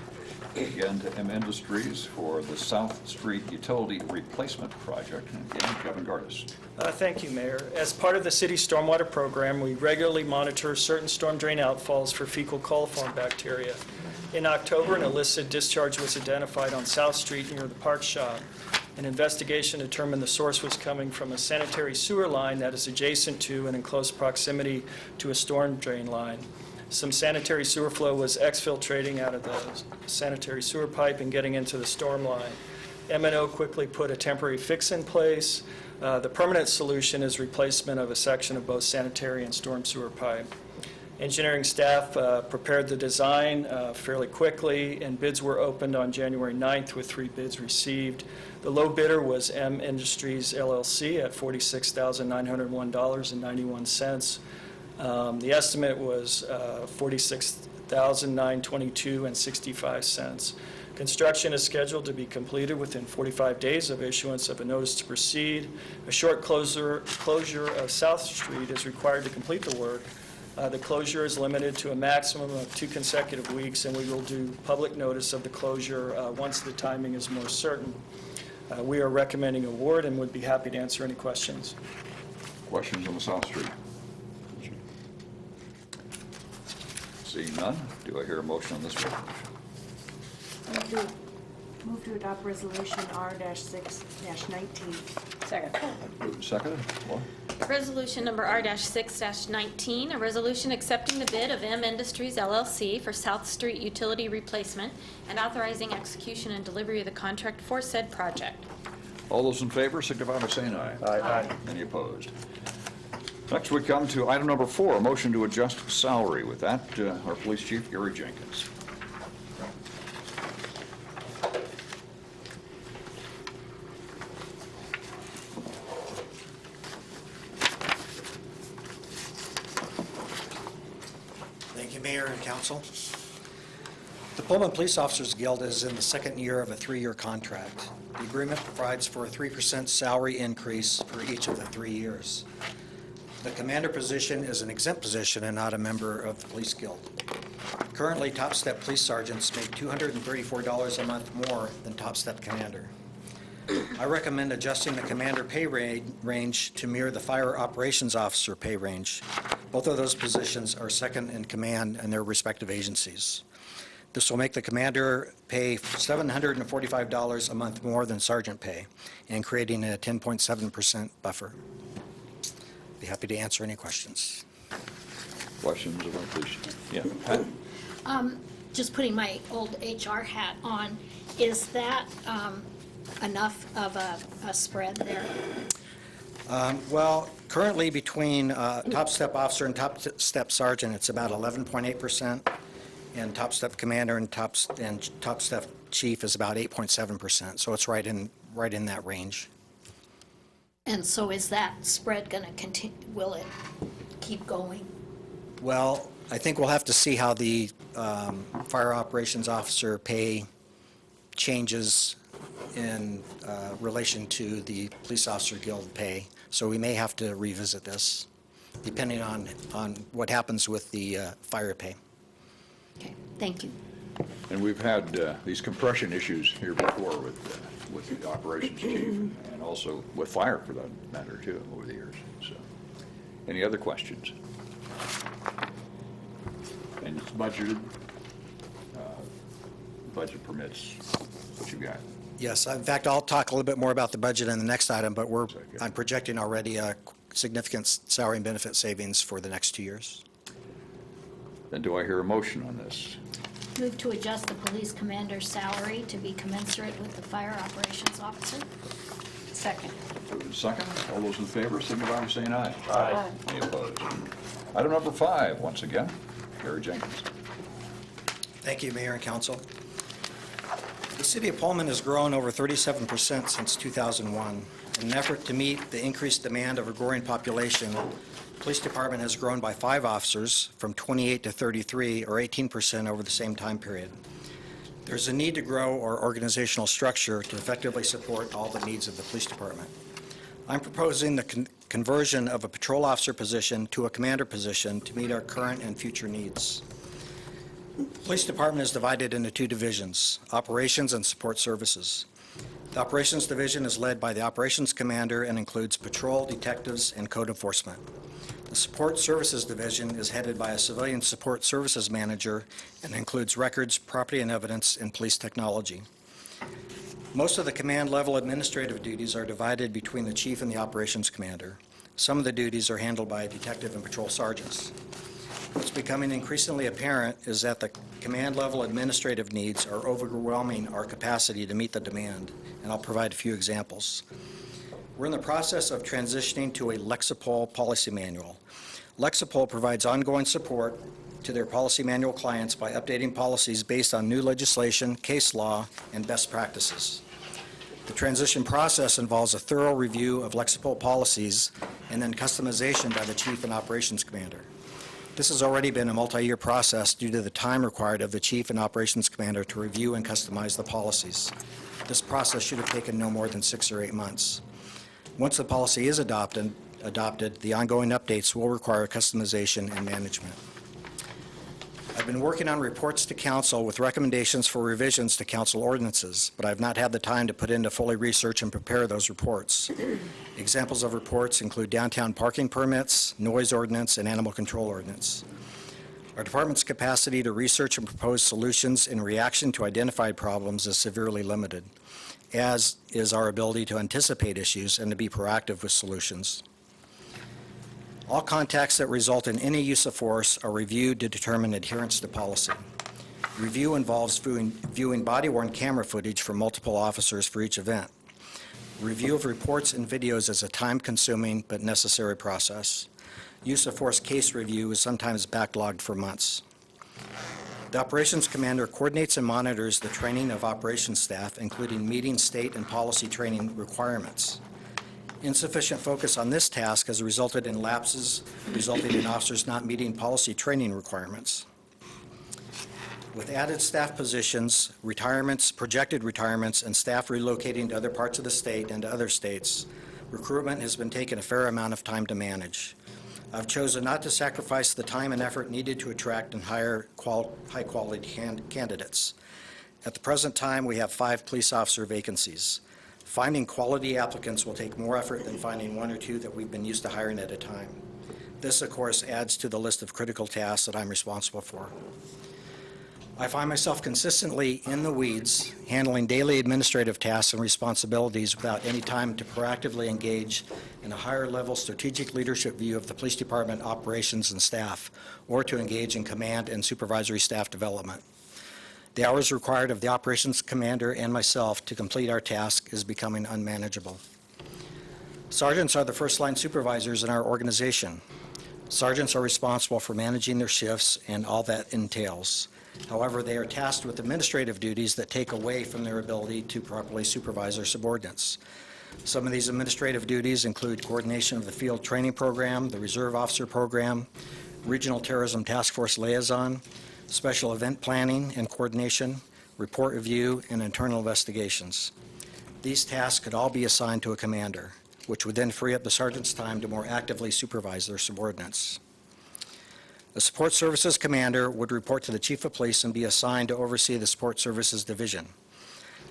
again to M Industries for the South Street Utility Replacement Project. And again, Kevin Gardis. Thank you, Mayor. As part of the city's stormwater program, we regularly monitor certain storm drain outfalls for fecal coliform bacteria. In October, an illicit discharge was identified on South Street near the Park Shop. An investigation determined the source was coming from a sanitary sewer line that is adjacent to and in close proximity to a storm drain line. Some sanitary sewer flow was exfiltrating out of the sanitary sewer pipe and getting into the storm line. M&O quickly put a temporary fix in place. The permanent solution is replacement of a section of both sanitary and storm sewer pipe. Engineering staff prepared the design fairly quickly, and bids were opened on January 9th with 3 bids received. The low bidder was M Industries LLC at $46,901.91. The estimate was $1,922.65. Construction is scheduled to be completed within 45 days of issuance of a notice to proceed. A short closure of South Street is required to complete the work. The closure is limited to a maximum of 2 consecutive weeks, and we will do public notice of the closure once the timing is more certain. We are recommending award and would be happy to answer any questions. Questions on the South Street? Seeing none, do I hear a motion on this resolution? Move to adopt resolution R-6-19. Second. Moved and seconded. Laura? Resolution number R-6-19, a resolution accepting the bid of M Industries LLC for South Street utility replacement and authorizing execution and delivery of the contract for said project. All those in favor signify by saying aye. Aye. Any opposed? Next, we come to item number 4, a motion to adjust salary. With that, our Police Chief, Gary Jenkins. Thank you, Mayor and Council. The Pullman Police Officers Guild is in the second year of a 3-year contract. The agreement provides for a 3% salary increase for each of the 3 years. The commander position is an exempt position and not a member of the Police Guild. Currently, top step police sergeants make $234 a month more than top step commander. I recommend adjusting the commander pay range to mirror the fire operations officer pay range. Both of those positions are second in command in their respective agencies. This will make the commander pay $745 a month more than sergeant pay, and creating a 10.7% buffer. Be happy to answer any questions. Questions of our police chief? Yeah, Pat? Just putting my old HR hat on, is that enough of a spread there? Well, currently between top step officer and top step sergeant, it's about 11.8%, and top step commander and top step chief is about 8.7%. So it's right in that range. And so is that spread going to continue? Will it keep going? Well, I think we'll have to see how the fire operations officer pay changes in relation to the police officer guild pay. So we may have to revisit this, depending on what happens with the fire pay. Okay, thank you. And we've had these compression issues here before with the operations chief, and also with fire for that matter too, over the years. So, any other questions? And it's budgeted. Budget permits what you got. Yes, in fact, I'll talk a little bit more about the budget in the next item, but Okay. I'm projecting already a significant salary and benefit savings for the next 2 years. Then do I hear a motion on this? Move to adjust the police commander's salary to be commensurate with the fire operations officer. Second. Moved and second. All those in favor signify by saying aye. Aye. Any opposed? Item number 5, once again, Gary Jenkins. Thank you, Mayor and Council. The city of Pullman has grown over 37% since 2001. In an effort to meet the increased demand of a growing population, the police department has grown by 5 officers, from 28 to 33, or 18% over the same time period. There's a need to grow our organizational structure to effectively support all the needs of the police department. I'm proposing the conversion of a patrol officer position to a commander position to meet our current and future needs. The police department is divided into 2 divisions, operations and support services. The operations division is led by the operations commander and includes patrol, detectives, and code enforcement. The support services division is headed by a civilian support services manager and includes records, property and evidence, and police technology. Most of the command level administrative duties are divided between the chief and the operations commander. Some of the duties are handled by detective and patrol sergeants. What's becoming increasingly apparent is that the command level administrative needs are overwhelming our capacity to meet the demand, and I'll provide a few examples. We're in the process of transitioning to a Lexipol policy manual. Lexipol provides ongoing support to their policy manual clients by updating policies based on new legislation, case law, and best practices. The transition process involves a thorough review of Lexipol policies and then customization by the chief and operations commander. This has already been a multi-year process due to the time required of the Chief and Operations Commander to review and customize the policies. This process should have taken no more than 6 or 8 months. Once the policy is adopted, the ongoing updates will require customization and management. I've been working on reports to council with recommendations for revisions to council ordinances, but I've not had the time to put in to fully research and prepare those reports. Examples of reports include downtown parking permits, noise ordinance, and animal control ordinance. Our department's capacity to research and propose solutions in reaction to identified problems is severely limited, as is our ability to anticipate issues and to be proactive with solutions. All contacts that result in any use of force are reviewed to determine adherence to policy. Review involves viewing body-worn camera footage from multiple officers for each event. Review of reports and videos is a time-consuming but necessary process. Use of force case review is sometimes backlogged for months. The Operations Commander coordinates and monitors the training of operations staff, including meeting state and policy training requirements. Insufficient focus on this task has resulted in lapses, resulting in officers not meeting policy training requirements. With added staff positions, retirements, projected retirements, and staff relocating to other parts of the state and to other states, recruitment has been taking a fair amount of time to manage. I've chosen not to sacrifice the time and effort needed to attract and hire high-quality candidates. At the present time, we have 5 police officer vacancies. Finding quality applicants will take more effort than finding 1 or 2 that we've been used to hiring at a time. This, of course, adds to the list of critical tasks that I'm responsible for. I find myself consistently in the weeds, handling daily administrative tasks and responsibilities without any time to proactively engage in a higher-level strategic leadership view of the police department operations and staff, or to engage in command and supervisory staff development. The hours required of the operations commander and myself to complete our task is becoming unmanageable. Sergeants are the first-line supervisors in our organization. Sergeants are responsible for managing their shifts and all that entails. However, they are tasked with administrative duties that take away from their ability to properly supervise their subordinates. Some of these administrative duties include coordination of the field training program, the reserve officer program, regional terrorism task force liaison, special event planning and coordination, report review, and internal investigations. These tasks could all be assigned to a commander, which would then free up the sergeant's time to more actively supervise their subordinates. The Support Services Commander would report to the Chief of Police and be assigned to oversee the Support Services Division,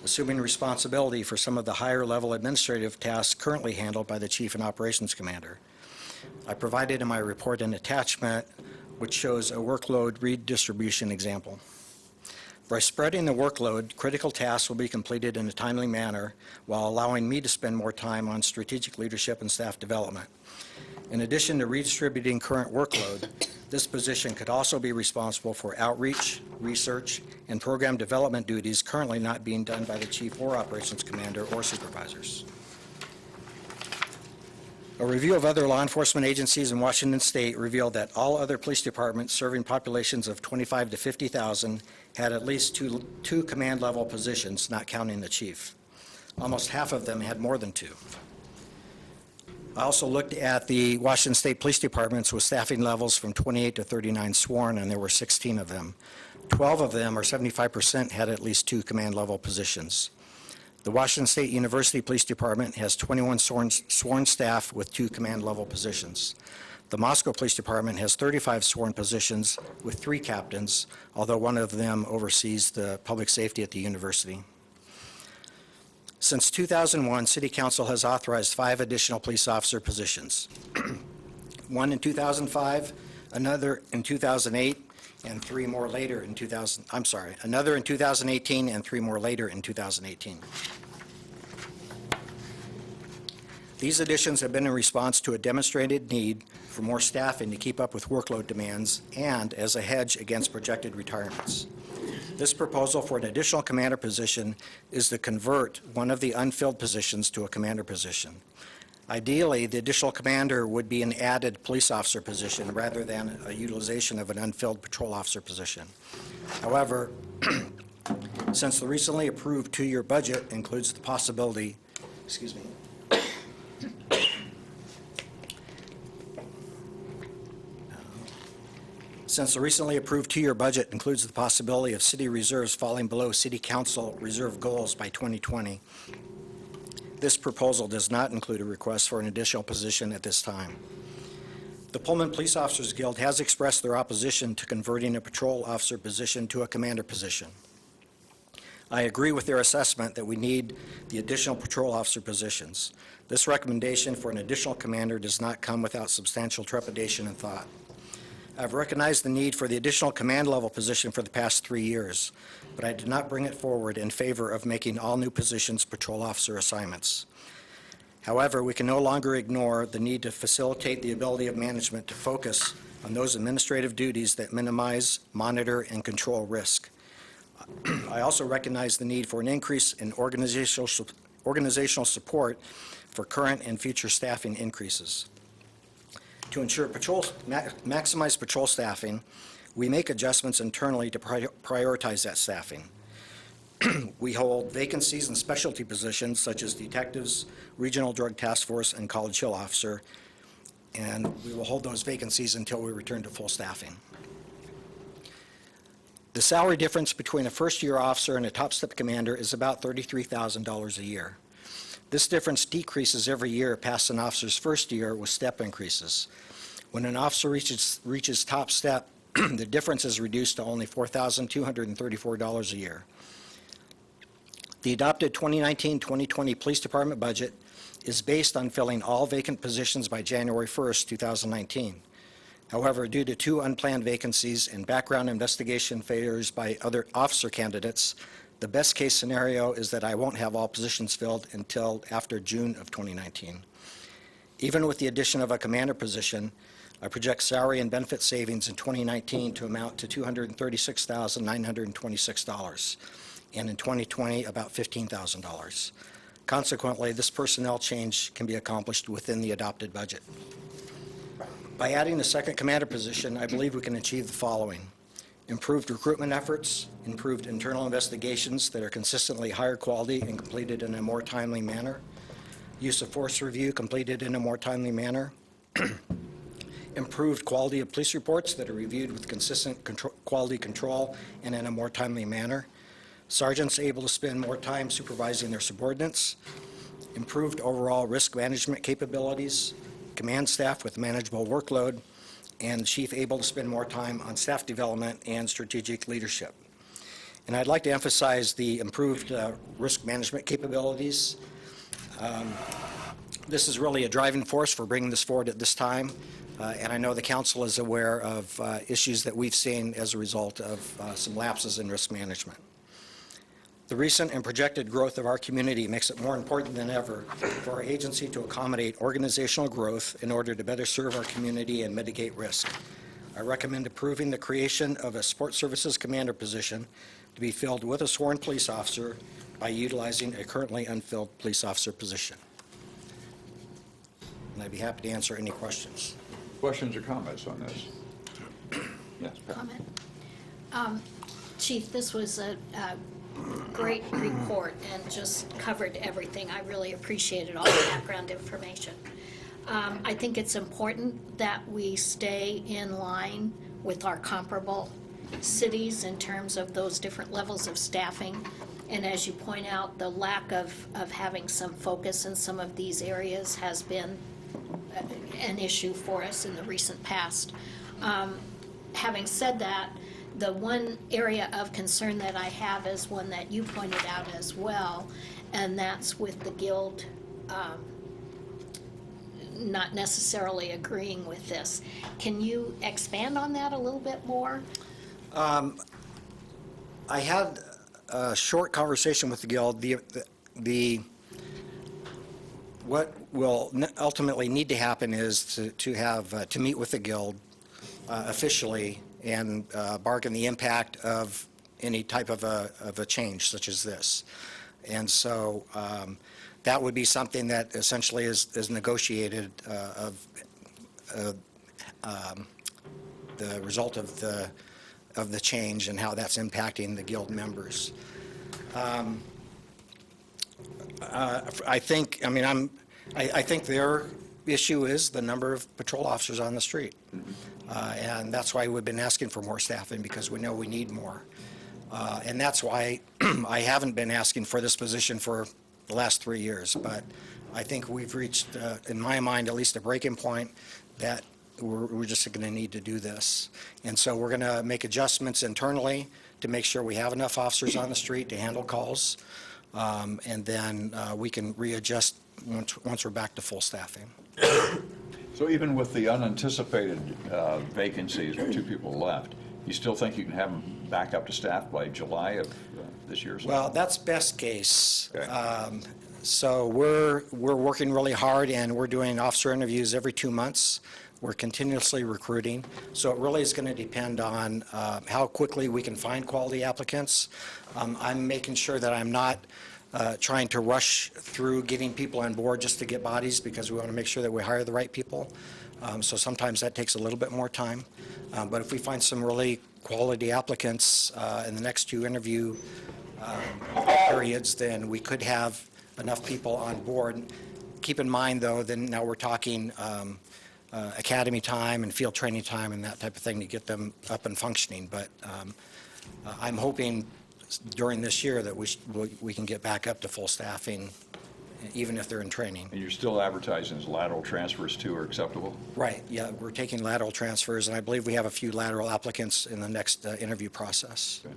assuming responsibility for some of the higher-level administrative tasks currently handled by the Chief and Operations Commander. I provided in my report an attachment which shows a workload redistribution example. By spreading the workload, critical tasks will be completed in a timely manner while allowing me to spend more time on strategic leadership and staff development. In addition to redistributing current workload, this position could also be responsible for outreach, research, and program development duties currently not being done by the Chief or Operations Commander or supervisors. A review of other law enforcement agencies in Washington State revealed that all other police departments serving populations of 25 to 50,000 had at least two command-level positions, not counting the chief. Almost half of them had more than 2. I also looked at the Washington State Police Departments with staffing levels from 28 to 39 sworn, and there were 16 of them. 12 of them, or 75%, had at least 2 command-level positions. The Washington State University Police Department has 21 sworn staff with 2 command-level positions. The Moscow Police Department has 35 sworn positions with 3 captains, although one of them oversees the public safety at the university. Since 2001, City Council has authorized 5 additional police officer positions. One in 2005, another in 2008, and 3 more later in another in 2018 and 3 more later in 2018. These additions have been in response to a demonstrated need for more staffing to keep up with workload demands and as a hedge against projected retirements. This proposal for an additional commander position is to convert one of the unfilled positions to a commander position. Ideally, the additional commander would be an added police officer position rather than a utilization of an unfilled patrol officer position. However, since the recently approved 2-year budget includes the possibility, Since the recently approved two-year budget includes the possibility of city reserves falling below city council reserve goals by 2020, this proposal does not include a request for an additional position at this time. The Pullman Police Officers Guild has expressed their opposition to converting a patrol officer position to a commander position. I agree with their assessment that we need the additional patrol officer positions. This recommendation for an additional commander does not come without substantial trepidation and thought. I've recognized the need for the additional command level position for the past 3 years, but I did not bring it forward in favor of making all new positions patrol officer assignments. However, we can no longer ignore the need to facilitate the ability of management to focus on those administrative duties that minimize, monitor, and control risk. I also recognize the need for an increase in organizational support for current and future staffing increases. To ensure maximize patrol staffing, we make adjustments internally to prioritize that staffing. We hold vacancies in specialty positions such as detectives, regional drug task force, and college hill officer, and we will hold those vacancies until we return to full staffing. The salary difference between a first-year officer and a top-step commander is about $33,000 a year. This difference decreases every year past an officer's first year with step increases. When an officer reaches top step, the difference is reduced to only $4,234 a year. The adopted 2019-2020 Police Department budget is based on filling all vacant positions by January 1st, 2019. However, due to 2 unplanned vacancies and background investigation failures by other officer candidates, the best-case scenario is that I won't have all positions filled until after June of 2019. Even with the addition of a commander position, I project salary and benefit savings in 2019 to amount to $236,926, and in 2020, about $15,000. Consequently, this personnel change can be accomplished within the adopted budget. By adding a second commander position, I believe we can achieve the following: improved recruitment efforts, improved internal investigations that are consistently higher quality and completed in a more timely manner, use of force review completed in a more timely manner, improved quality of police reports that are reviewed with consistent quality control and in a more timely manner, sergeants able to spend more time supervising their subordinates, improved overall risk management capabilities, command staff with manageable workload, and the chief able to spend more time on staff development and strategic leadership. And I'd like to emphasize the improved risk management capabilities. This is really a driving force for bringing this forward at this time, and I know the council is aware of issues that we've seen as a result of some lapses in risk management. The recent and projected growth of our community makes it more important than ever for our agency to accommodate organizational growth in order to better serve our community and mitigate risk. I recommend approving the creation of a Support Services Commander position to be filled with a sworn police officer by utilizing a currently unfilled police officer position. And I'd be happy to answer any questions. Questions or comments on this? Yes, Pat. Comment. Chief, this was a great report and just covered everything. I really appreciated all the background information. I think it's important that we stay in line with our comparable cities in terms of those different levels of staffing. And as you point out, the lack of having some focus in some of these areas has been an issue for us in the recent past. Having said that, the one area of concern that I have is one that you pointed out as well, and that's with the Guild not necessarily agreeing with this. Can you expand on that a little bit more? I had a short conversation with the Guild. What will ultimately need to happen is to meet with the Guild officially and bargain the impact of any type of a change such as this. And so that would be something that essentially is negotiated of the result of the change and how that's impacting the Guild members. I think their issue is the number of patrol officers on the street. And that's why we've been asking for more staffing, because we know we need more. And that's why I haven't been asking for this position for the last 3 years. But I think we've reached, in my mind, at least a breaking point that we're just going to need to do this. And so we're going to make adjustments internally to make sure we have enough officers on the street to handle calls. And then we can readjust once we're back to full staffing. So even with the unanticipated vacancies, with 2 people left, you still think you can have them back up to staff by July of this year? Well, that's best case. Okay. So we're working really hard, and we're doing officer interviews every 2 months. We're continuously recruiting. So it really is going to depend on how quickly we can find quality applicants. I'm making sure that I'm not trying to rush through getting people on board just to get bodies, because we want to make sure that we hire the right people. So sometimes that takes a little bit more time. But if we find some really quality applicants in the next 2 interview periods, then we could have enough people on board. Keep in mind, though, then now we're talking academy time and field training time and that type of thing to get them up and functioning. But I'm hoping during this year that we can get back up to full staffing, even if they're in training. And you're still advertising as lateral transfers too are acceptable? Right, yeah, we're taking lateral transfers, and I believe we have a few lateral applicants in the next interview process. Good.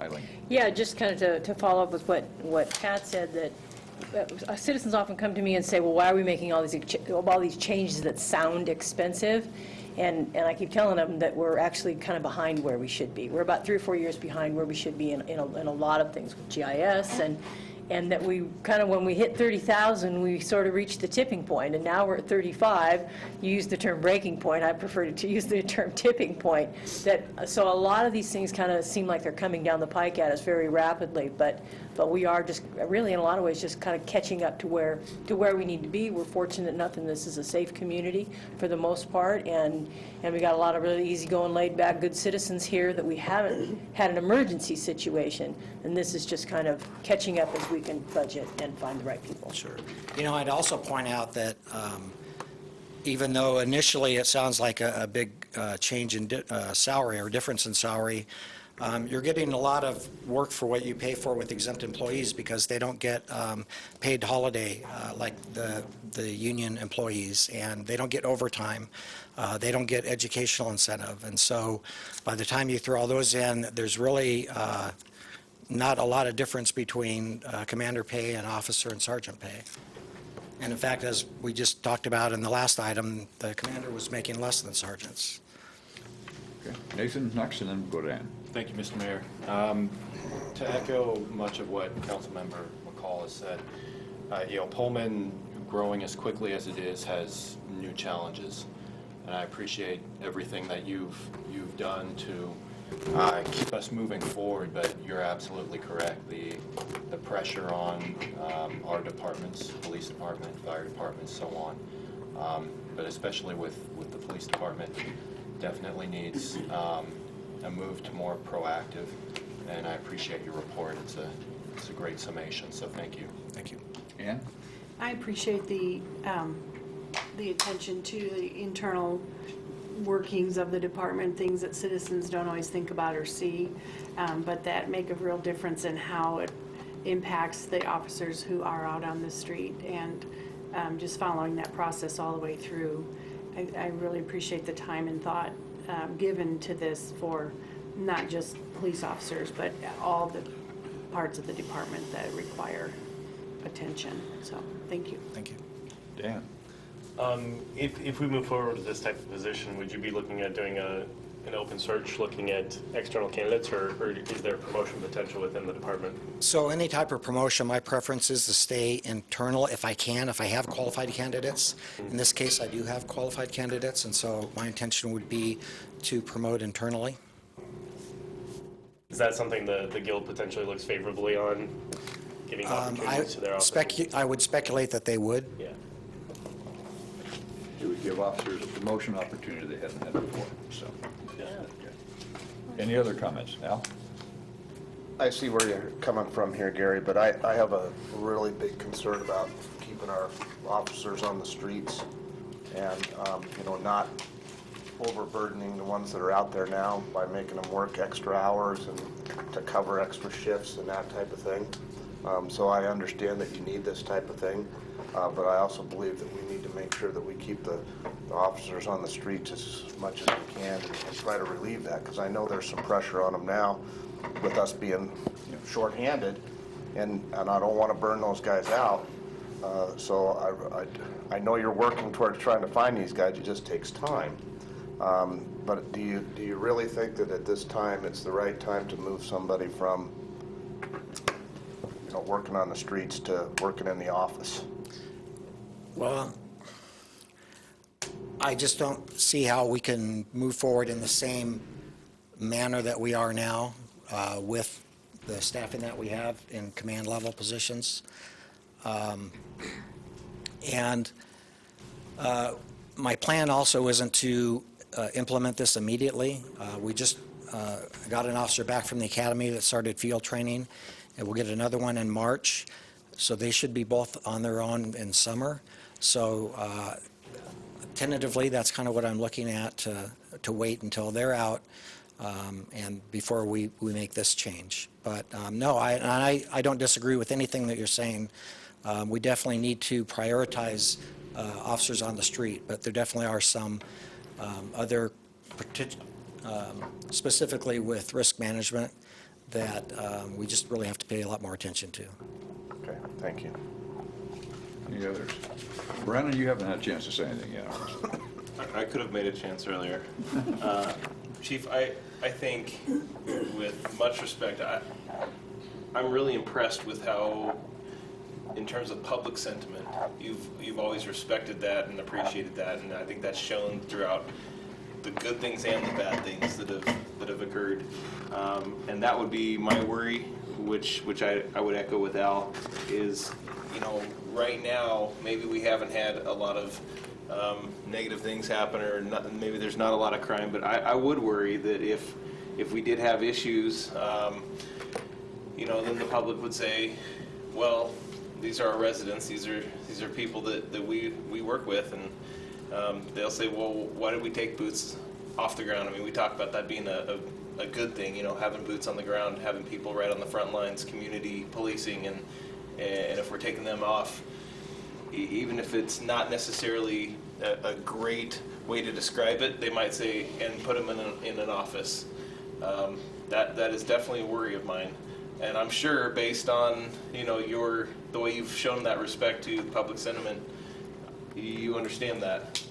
Eileen? Yeah, just kind of to follow up with what Pat said, that citizens often come to me and say, well, why are we making all these changes that sound expensive? And I keep telling them that we're actually kind of behind where we should be. We're about 3 or 4 years behind where we should be in a lot of things with GIS, and that we kind of, when we hit 30,000, we sort of reached the tipping point, and now we're at 35. You use the term breaking point. I prefer to use the term tipping point. So a lot of these things kind of seem like they're coming down the pike at us very rapidly, but we are just really, in a lot of ways, just kind of catching up to where we need to be. We're fortunate enough, and this is a safe community for the most part, and we got a lot of really easygoing, laid-back, good citizens here that we haven't had an emergency situation, and this is just kind of catching up as we can budget and find the right people. Sure. You know, I'd also point out that even though initially it sounds like a big change in salary or difference in salary, you're getting a lot of work for what you pay for with exempt employees, because they don't get paid holiday like the union employees, and they don't get overtime. They don't get educational incentive. And so by the time you throw all those in, there's really not a lot of difference between commander pay and officer and sergeant pay. And in fact, as we just talked about in the last item, the commander was making less than sergeants. Okay. Nathan next, and then we'll go to Ann. Thank you, Mr. Mayor. To echo much of what Councilmember McCall has said, Pullman, growing as quickly as it is, has new challenges, and I appreciate everything that you've done to keep us moving forward. But you're absolutely correct. The pressure on our departments, police department, fire department, so on, but especially with the police department, definitely needs a move to more proactive, and I appreciate your report. It's a great summation, so thank you. Thank you. Ann? I appreciate the attention to the internal workings of the department, things that citizens don't always think about or see, but that make a real difference in how it impacts the officers who are out on the street, and just following that process all the way through. I really appreciate the time and thought given to this for not just police officers, but all the parts of the department that require attention. So, thank you. Thank you. Dan? If we move forward with this type of position, would you be looking at doing an open search, looking at external candidates, or is there promotion potential within the department? So any type of promotion, my preference is to stay internal if I can, if I have qualified candidates. In this case, I do have qualified candidates, and so my intention would be to promote internally. Is that something the guild potentially looks favorably on, giving opportunities to their officers? I would speculate that they would. Yeah. It would give officers a promotion opportunity they hadn't had before, so. Yeah. Any other comments? Al? I see where you're coming from here, Gary, but I have a really big concern about keeping our officers on the streets and, not overburdening the ones that are out there now by making them work extra hours and to cover extra shifts and that type of thing. So I understand that you need this type of thing, but I also believe that we need to make sure that we keep the officers on the streets as much as we can and try to relieve that, because I know there's some pressure on them now with us being shorthanded, and I don't want to burn those guys out. So I know you're working towards trying to find these guys, it just takes time. But do you really think that at this time it's the right time to move somebody from working on the streets to working in the office? Well, I just don't see how we can move forward in the same manner that we are now with the staffing that we have in command level positions. And my plan also isn't to implement this immediately. We just got an officer back from the academy that started field training, and we'll get another one in March. So they should be both on their own in summer. So tentatively, that's kind of what I'm looking at, to wait until they're out and before we make this change. But no, I don't disagree with anything that you're saying. We definitely need to prioritize officers on the street, but there definitely are some other, specifically with risk management, that we just really have to pay a lot more attention to. Okay, thank you. Any others? Brandon, you haven't had a chance to say anything yet. I could have made a chance earlier. Chief, I think, with much respect, I'm really impressed with how, in terms of public sentiment, you've always respected that and appreciated that, and I think that's shown throughout the good things and the bad things that have occurred. And that would be my worry, which I would echo with Al, is, right now, maybe we haven't had a lot of negative things happen, or maybe there's not a lot of crime, but I would worry that if we did have issues, then the public would say, well, these are our residents, these are people that we work with, and they'll say, well, why did we take boots off the ground? I mean, we talk about that being a good thing, having boots on the ground, having people right on the front lines, community policing, and if we're taking them off, even if it's not necessarily a great way to describe it, they might say, and put them in an office. That is definitely a worry of mine. And I'm sure, based on the way you've shown that respect to public sentiment, you understand that.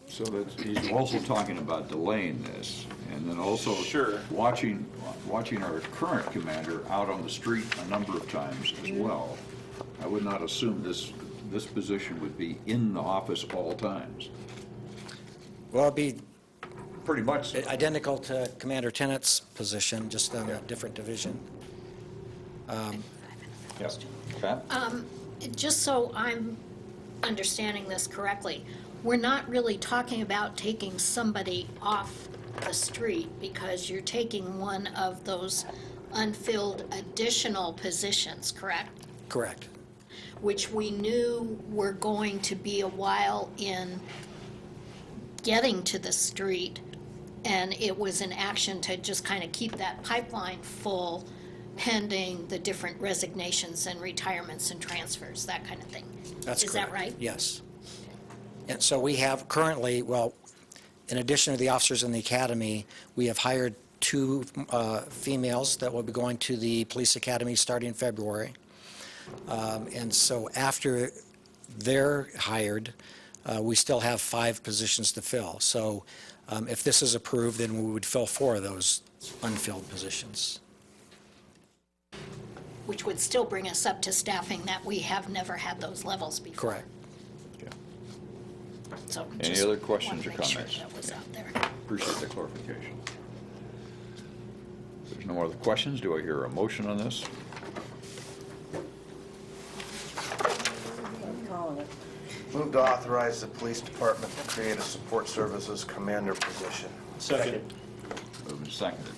So that he's also talking about delaying this, and then also Sure. watching our current commander out on the street a number of times as well. I would not assume this position would be in the office all times. Well, it'd be Pretty much. identical to Commander Tennett's position, just on a different division. Yes. Pat? Just so I'm understanding this correctly, we're not really talking about taking somebody off the street, because you're taking one of those unfilled additional positions, correct? Correct. Which we knew were going to be a while in getting to the street, and it was an action to just kind of keep that pipeline full pending the different resignations and retirements and transfers, that kind of thing. That's Is correct. that right? Yes. And so we have currently, well, in addition to the officers in the academy, we have hired 2 females that will be going to the police academy starting in February. And so after they're hired, we still have 5 positions to fill. So if this is approved, then we would fill 4 of those unfilled positions. Which would still bring us up to staffing that we have never had those levels before. Correct. So Any just other questions wanted or to make sure comments? that was out there. Appreciate the clarification. If there's no other questions, do I hear a motion on this? Move to authorize the police department to create a support services commander position. Second. Moved and seconded.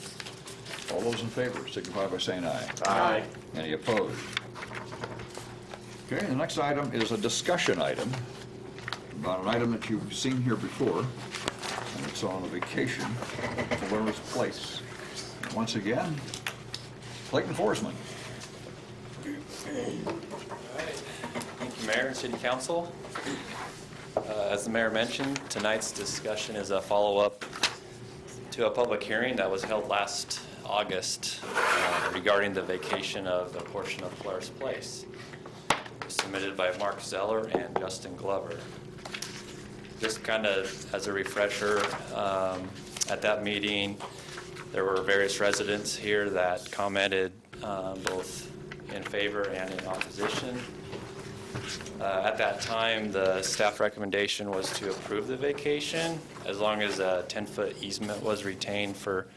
All those in favor signify by saying aye. Aye. Any opposed? Okay, the next item is a discussion item. about an item that you've seen here before, and it's on a vacation for Learner's Place. Once again, Clayton Forsman. Thank you, Mayor and City Council. As the Mayor mentioned, tonight's discussion is a follow-up to a public hearing that was held last August regarding the vacation of a portion of Polaris Place. It was submitted by Mark Zeller and Justin Glover. Just kind of as a refresher, at that meeting, there were various residents here that commented both in favor and in opposition. At that time, the staff recommendation was to approve the vacation as long as a 10-foot easement was retained for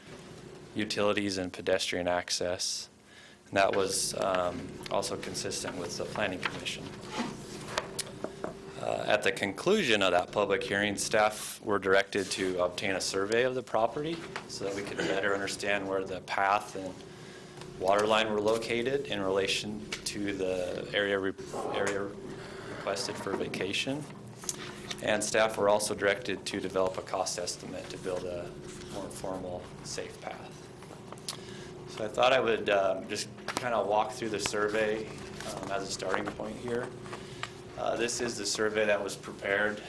utilities and pedestrian access. And that was also consistent with the Planning Commission. At the conclusion of that public hearing, staff were directed to obtain a survey of the property so that we could better understand where the path and water line were located in relation to the area requested for vacation. And staff were also directed to develop a cost estimate to build a more formal, safe path. So I thought I would just kind of walk through the survey as a starting point here. This is the survey that was prepared.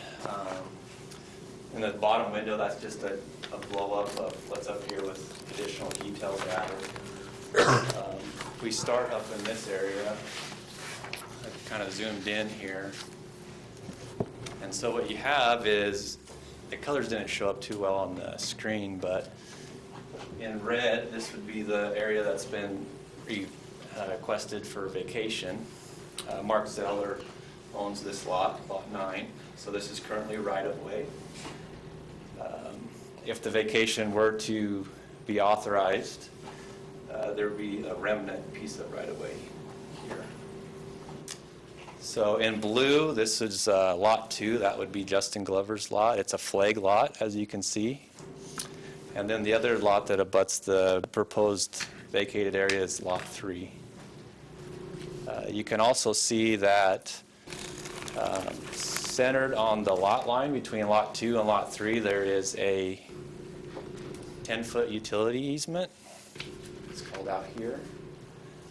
In the bottom window, that's just a blow-up of what's up here with additional details added. We start up in this area. I've kind of zoomed in here. And so what you have is, the colors didn't show up too well on the screen, but in red, this would be the area that's been requested for vacation. Mark Zeller owns this lot, lot 9, so this is currently right-of-way. If the vacation were to be authorized, there would be a remnant piece of right-of-way here. So in blue, this is lot 2. That would be Justin Glover's lot. It's a flag lot, as you can see. And then the other lot that abuts the proposed vacated area is lot 3. You can also see that centered on the lot line between lot 2 and lot 3, there is a 10-foot utility easement. It's called out here.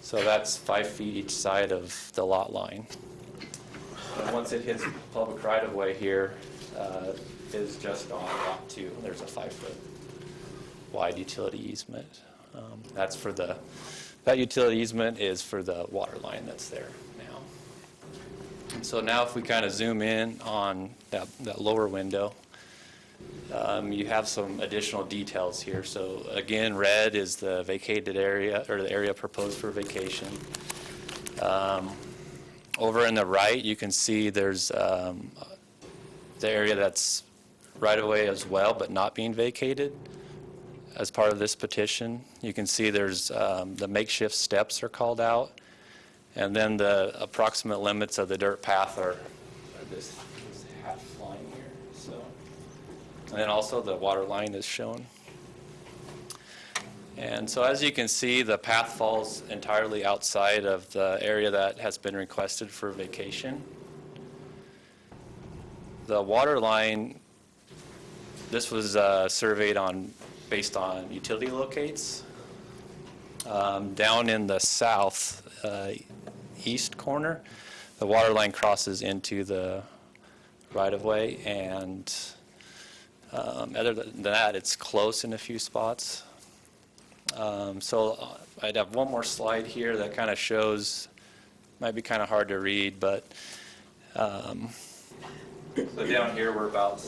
So that's 5 feet each side of the lot line. And once it hits public right-of-way here, is just on lot 2. There's a 5-foot wide utility easement. That's for that utility easement is for the water line that's there now. And so now if we kind of zoom in on that lower window, you have some additional details here. So again, red is the vacated area, or the area proposed for vacation. Over in the right, you can see there's the area that's right away as well, but not being vacated as part of this petition. You can see there's the makeshift steps are called out, and then the approximate limits of the dirt path are this half line here. So, and then also the water line is shown. And so as you can see, the path falls entirely outside of the area that has been requested for vacation. The water line, this was surveyed based on utility locates. Down in the south east corner, the water line crosses into the right-of-way, and other than that, it's close in a few spots. So I'd have one more slide here that kind of shows, might be kind of hard to read, but so down here we're about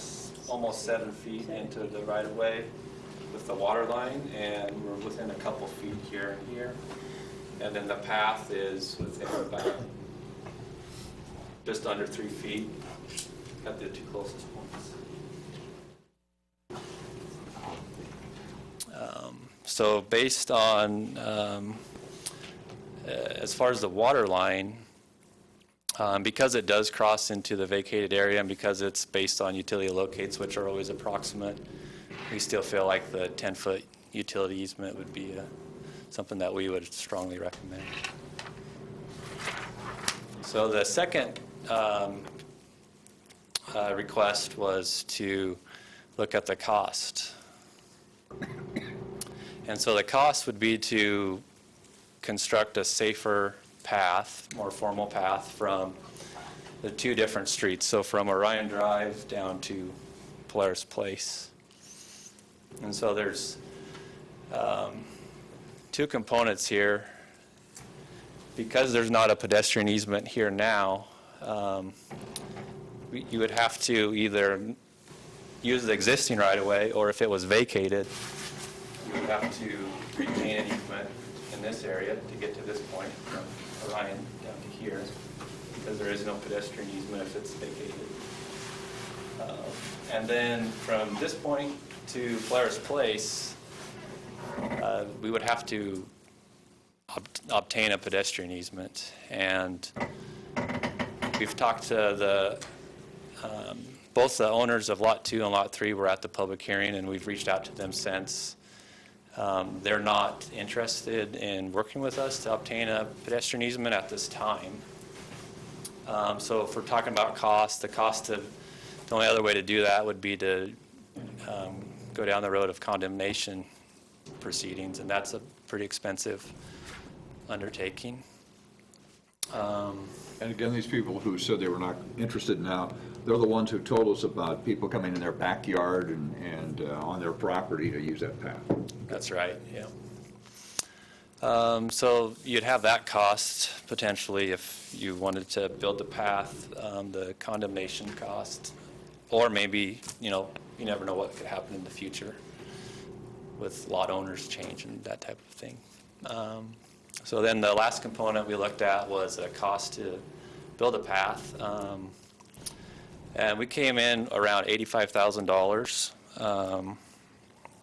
almost 7 feet into the right-of-way with the water line, and we're within a couple feet here and here. And then the path is within about just under 3 feet at the 2 closest points. So based on, as far as the water line, because it does cross into the vacated area and because it's based on utility locates, which are always approximate, we still feel like the 10-foot utility easement would be something that we would strongly recommend. So the second request was to look at the cost. And so the cost would be to construct a safer path, more formal path from the two different streets. So from Orion Drive down to Polaris Place. And so there's two components here. Because there's not a pedestrian easement here now, you would have to either use the existing right-of-way, or if it was vacated, you would have to retain an easement in this area to get to this point, from Orion down to here, because there is no pedestrian easement if it's vacated. And then from this point to Polaris Place, we would have to obtain a pedestrian easement. And we've talked to the both the owners of Lot 2 and Lot 3 were at the public hearing, and we've reached out to them since. They're not interested in working with us to obtain a pedestrian easement at this time. So if we're talking about cost, the only other way to do that would be to go down the road of condemnation proceedings, and that's a pretty expensive undertaking. And again, these people who said they were not interested now, they're the ones who told us about people coming in their backyard and on their property to use that path. That's right, yeah. So you'd have that cost potentially if you wanted to build the path, the condemnation cost, or maybe, you never know what could happen in the future with lot owners change and that type of thing. So then the last component we looked at was a cost to build a path. And we came in around $85,000.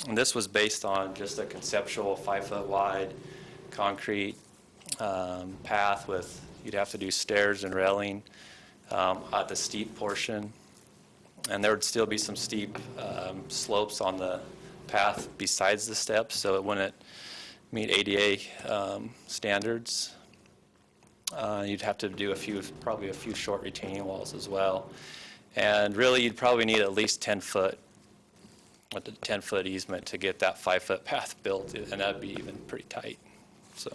And this was based on just a conceptual 5-foot wide concrete path with, you'd have to do stairs and railing at the steep portion. And there would still be some steep slopes on the path besides the steps, so it wouldn't meet ADA standards. You'd have to do probably a few short retaining walls as well. And really, you'd probably need at least 10-foot easement to get that 5-foot path built, and that'd be even pretty tight. So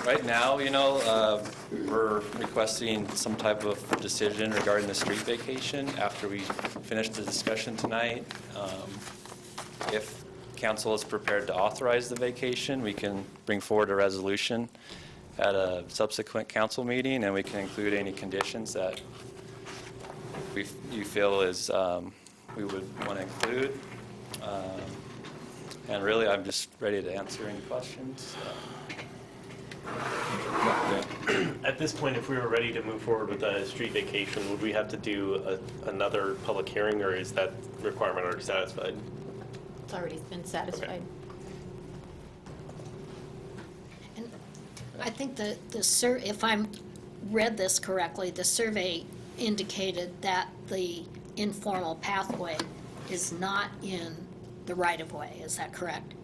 right now, we're requesting some type of decision regarding the street vacation after we finish the discussion tonight. If council is prepared to authorize the vacation, we can bring forward a resolution at a subsequent council meeting, and we can include any conditions that you feel we would want to include. And really, I'm just ready to answer any questions. At this point, if we were ready to move forward with a street vacation, would we have to do another public hearing, or is that requirement already satisfied? It's already been satisfied. And I think if I'm read this correctly, the survey indicated that the informal pathway is not in the right-of-way. Is that correct?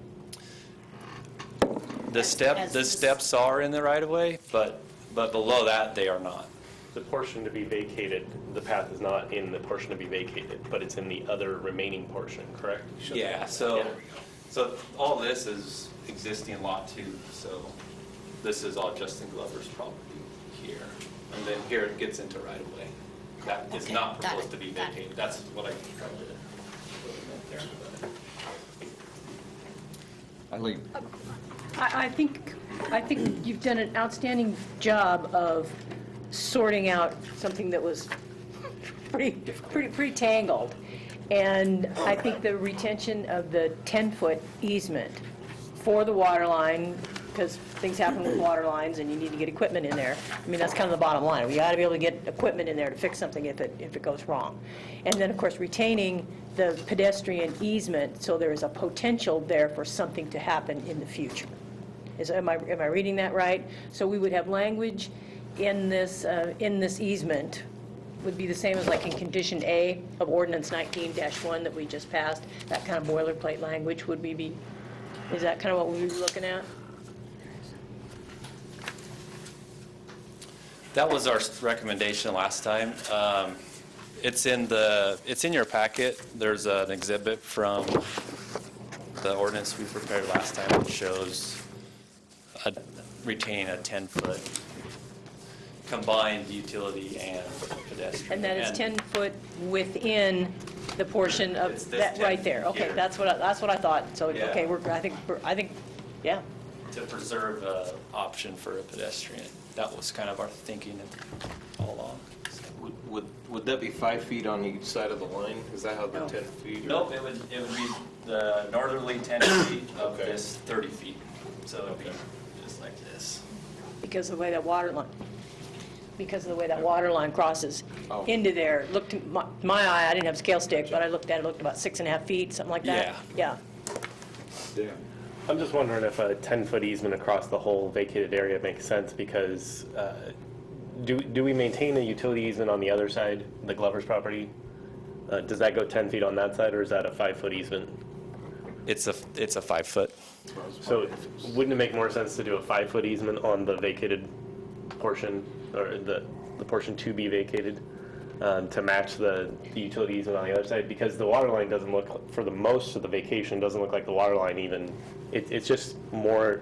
The steps are in the right-of-way, but below that, they are not. The portion to be vacated, the path is not in the portion to be vacated, but it's in the other remaining portion, correct? Yeah, so all this is existing Lot 2, so this is all Justin Glover's property here. And then here it gets into right-of-way. That is not proposed to be vacated. That's what I tried to put in there. Eileen? I think you've done an outstanding job of sorting out something that was pretty tangled. And I think the retention of the 10-foot easement for the water line, because things happen with water lines and you need to get equipment in there. I mean, that's kind of the bottom line. We got to be able to get equipment in there to fix something if it goes wrong. And then, of course, retaining the pedestrian easement so there is a potential there for something to happen in the future. Am I reading that right? So we would have language in this easement would be the same as like in condition A of ordinance 19-1 that we just passed. That kind of boilerplate language would be, is that kind of what we were looking at? That was our recommendation last time. It's in your packet. There's an exhibit from the ordinance we prepared last time that shows retaining a 10-foot combined utility and pedestrian. And that is 10 foot within the portion It's of this that, 10 right there. Okay, here. that's what I thought. So, Yeah. okay, I think, yeah. To preserve an option for a pedestrian. That was kind of our thinking all along. Would that be 5 feet on each side of the line? Is that how the No. 10 feet? Nope, it would be the northerly 10 feet of Okay. this 30 feet. So it would be just like this. Because of the way that water line crosses Oh. into there. Looked, my eye, I didn't have a scale stick, but I looked at it, looked about 6.5 feet, something like that. Yeah. Dan? I'm just wondering if a 10-foot easement across the whole vacated area makes sense, because do we maintain a utility easement on the other side, the Glover's property? Does that go 10 feet on that side, or is that a 5-foot easement? It's a 5 foot. So wouldn't it make more sense to do a 5-foot easement on the vacated portion, or the portion to be vacated, to match the utility easement on the other side? Because the water line doesn't look, for the most of the vacation, doesn't look like the water line even, it's just more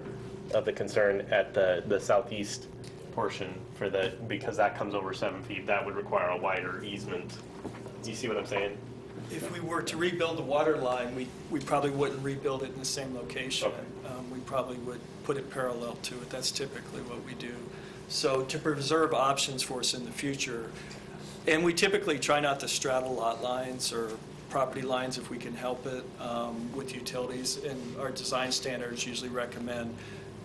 of the concern at the southeast portion because that comes over 7 feet, that would require a wider easement. Do you see what I'm saying? If we were to rebuild the water line, we probably wouldn't rebuild it in the same location. Okay. We probably would put it parallel to it. That's typically what we do. So to preserve options for us in the future, and we typically try not to straddle lot lines or property lines if we can help it with utilities, and our design standards usually recommend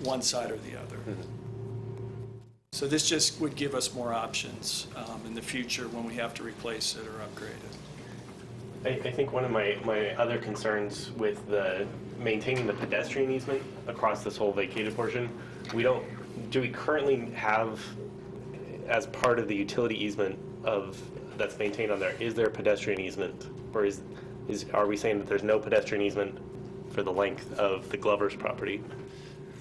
one side or the other. So this just would give us more options in the future when we have to replace it or upgrade it. I think one of my other concerns with maintaining the pedestrian easement across this whole vacated portion, do we currently have, as part of the utility easement that's maintained on there, is there a pedestrian easement? Or are we saying that there's no pedestrian easement for the length of the Glover's property?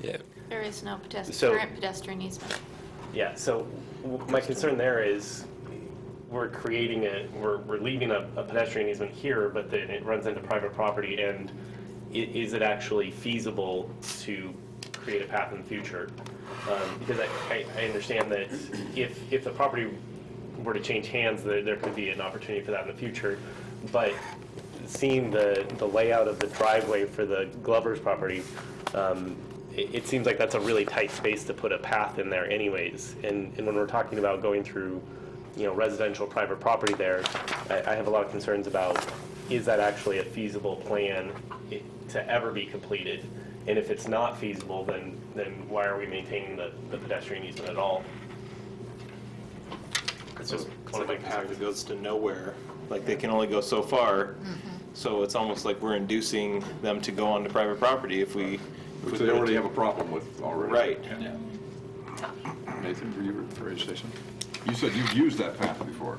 Yeah. There is no So- current pedestrian easement. Yeah, so my concern there is we're leaving a pedestrian easement here, but then it runs into private property, and is it actually feasible to create a path in the future? Because I understand that if the property were to change hands, there could be an opportunity for that in the future, but seeing the layout of the driveway for the Glover's property, it seems like that's a really tight space to put a path in there anyways. And when we're talking about going through, residential private property there, I have a lot of concerns about, is that actually a feasible plan to ever be completed? And if it's not feasible, then why are we maintaining the pedestrian easement at all? It's just one of my It's like a path concerns. that goes to nowhere, like they can only go so far. So it's almost like we're inducing them to go onto private property if we Which they already have a problem with already. Right. Yeah. Nathan, were you ready to say something? You said you've used that path before,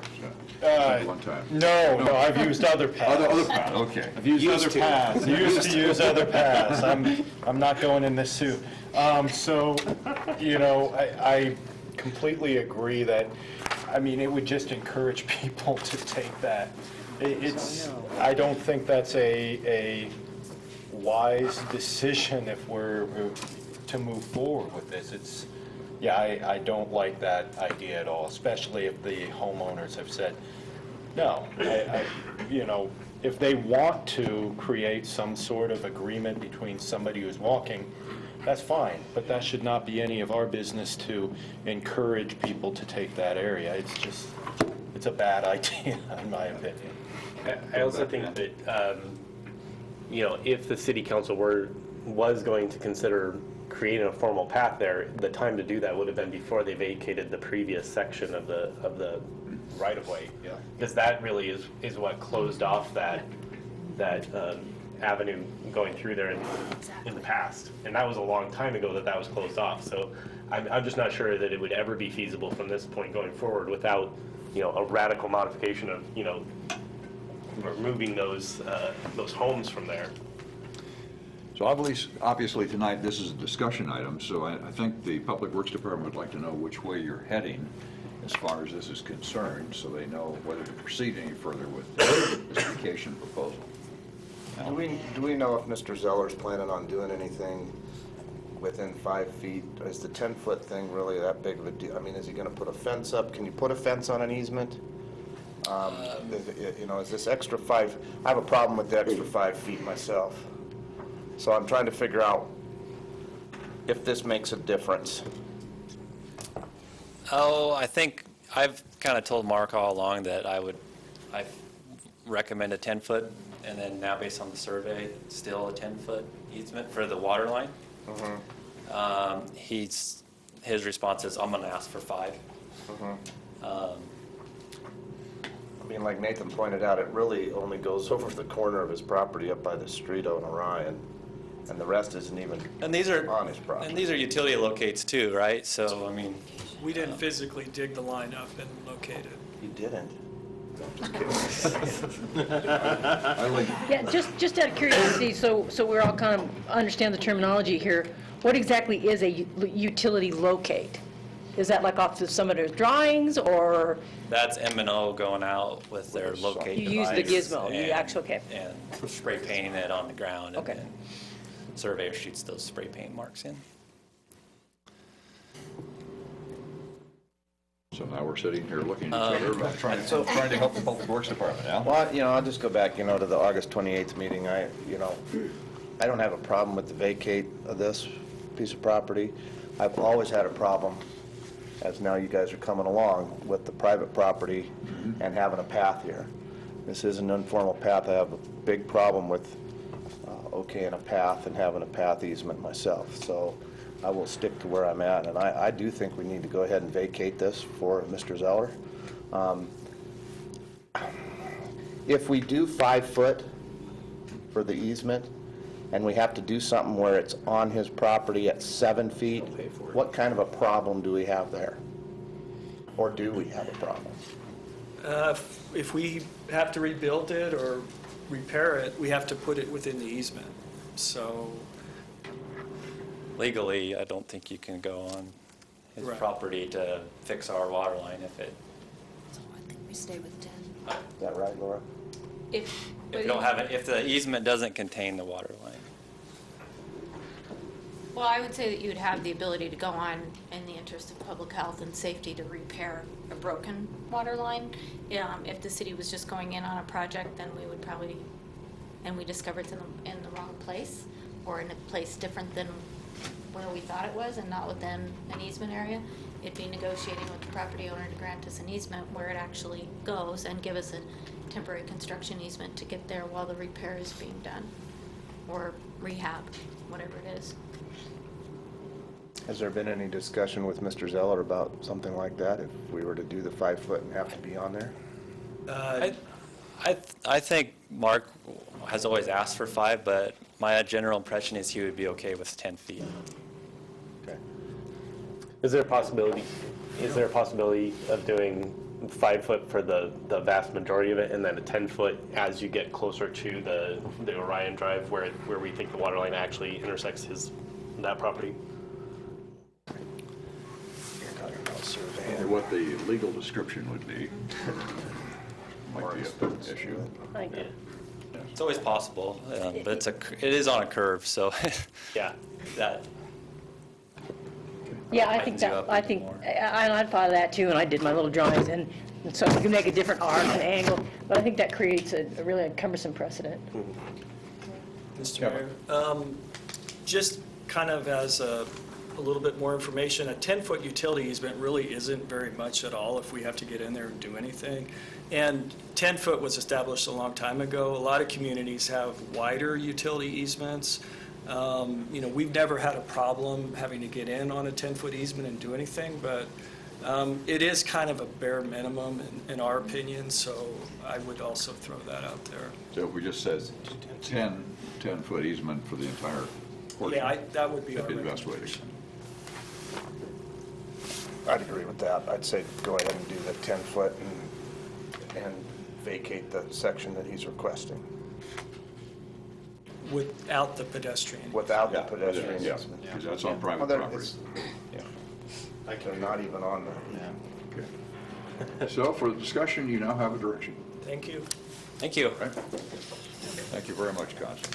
one time. No, I've used other paths. Other path, okay. I've used other paths. Used to use other paths. I'm not going in this suit. I completely agree that, it would just encourage people to take that. I don't think that's a wise decision if we're to move forward with this. I don't like that idea at all, especially if the homeowners have said, no. If they want to create some sort of agreement between somebody who's walking, that's fine, but that should not be any of our business to encourage people to take that area. It's a bad idea, in my opinion. I also think that, if the city council was going to consider creating a formal path there, the time to do that would have been before they vacated the previous section of the right-of-way. Yeah. Because that really is what closed off that avenue going through there in the past. And that was a long time ago that was closed off. So I'm just not sure that it would ever be feasible from this point going forward without, a radical modification of, removing those homes from there. So obviously tonight, this is a discussion item, so I think the Public Works Department would like to know which way you're heading as far as this is concerned, so they know whether to proceed any further with this vacation proposal. Do we know if Mr. Zeller's planning on doing anything within 5 feet? Is the 10-foot thing really that big of a deal? I mean, is he gonna put a fence up? Can you put a fence on an easement? You know, is this extra 5, I have a problem with the extra 5 feet myself. So I'm trying to figure out if this makes a difference. Oh, I think I've kind of told Mark all along that I recommend a 10-foot, and then now based on the survey, still a 10-foot easement for the water line. His response is, I'm going to ask for 5. I mean, like Nathan pointed out, it really only goes over the corner of his property up by the street on Orion, and the rest isn't even on his property. And these are utility locates too, right? So, I mean, We didn't physically dig the line up and locate it. You didn't? Yeah, just out of curiosity, so we're all kind of understand the terminology here, what exactly is a utility locate? Is that like off of some of their drawings, or? that's M&O going out with their locate You use device. the gizmo, you actually, okay. And spray painting it on the ground. Okay. And then surveyor shoots those spray paint marks in. So now we're sitting here looking at each other, about trying to help the Public Works Department, Al. Well, you know, I'll just go back, you know, to the August 28th meeting. I don't have a problem with the vacate of this piece of property. I've always had a problem, as now you guys are coming along, with the private property and having a path here. This is an informal path. I have a big problem with okaying a path and having a path easement myself. So I will stick to where I'm at, and I do think we need to go ahead and vacate this for Mr. Zeller. If we do 5 foot for the easement, and we have to do something where it's on his property at 7 feet, what kind of a problem do we have there? Or do we have a problem? If we have to rebuild it or repair it, we have to put it within the easement. So, Legally, I don't think you can go on his Right. property to fix our water line if it, So I think we stay with 10. Is that right, Laura? If if you don't have it, if the easement doesn't contain the water line. Well, I would say that you would have the ability to go on, in the interest of public health and safety, to repair a broken water line. If the city was just going in on a project, then we would probably, and we discovered it's in the wrong place, or in a place different than where we thought it was and not within an easement area, it'd be negotiating with the property owner to grant us an easement where it actually goes and give us a temporary construction easement to get there while the repair is being done, or rehab, whatever it is. Has there been any discussion with Mr. Zeller about something like that, if we were to do the 5 foot and have to be on there? I think Mark has always asked for 5, but my general impression is he would be okay with 10 feet. Okay. Is there a possibility of doing 5 foot for the vast majority of it, and then a 10 foot as you get closer to the Orion Drive where we think the water line actually intersects that property? You're talking about surveying. And what the legal description would be. Might be an issue. It's always possible, but it is on a curve, so Yeah. that. Yeah, I Tightens think you up I even think, more. I'd follow that too, and I did my little drawings, and so you can make a different arc and angle, but I think that creates a really cumbersome precedent. Mr. Mayor, just kind of as a little bit more information, a 10-foot utility easement really isn't very much at all if we have to get in there and do anything. And 10-foot was established a long time ago. A lot of communities have wider utility easements. We've never had a problem having to get in on a 10-foot easement and do anything, but it is kind of a bare minimum in our opinion, so I would also throw that out there. So if we just says 10-foot easement for the entire portion. Yeah, that would be our That'd be the best way to recommendation. I'd agree with that. I'd say go ahead and do the 10 foot and vacate the section that he's requesting. without the pedestrian. Without the Yeah, pedestrian yeah, easement. because that's on Well, private there- property. it's- They're not even on there. Okay. So for the discussion, you now have a direction. Thank you. Thank you. Right? Thank you very much, Council.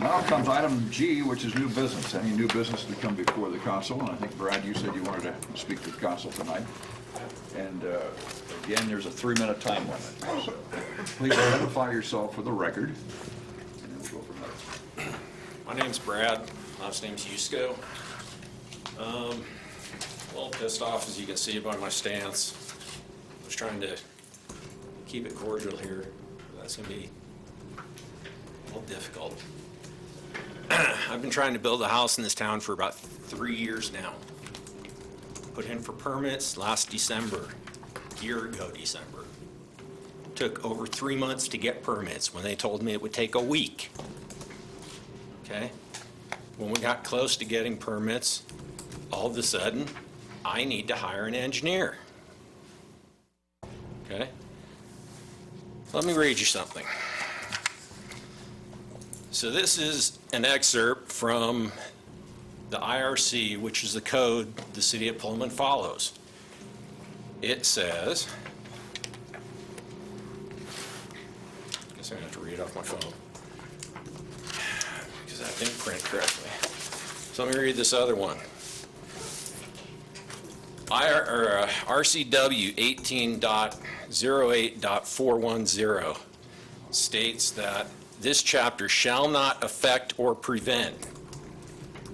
Now comes item G, which is new business. Any new business to come before the council? And I think, Brad, you said you wanted to speak to the council tonight. And again, there's a 3-minute time limit. So please identify yourself for the record, and then we'll go from there. My name's Brad, last name's Yusko. A little pissed off, as you can see by my stance. I was trying to keep it cordial here. That's gonna be a little difficult. I've been trying to build a house in this town for about 3 years now. Put in for permits last December, a year ago December. Took over 3 months to get permits when they told me it would take a week. Okay? When we got close to getting permits, all of a sudden, I need to hire an engineer. Okay? Let me read you something. So this is an excerpt from the IRC, which is the code the city of Pullman follows. It says, I guess I'm gonna have to read it off my phone, because that didn't print correctly. So let me read this other one. RCW 18.08.410 states that this chapter shall not affect or prevent.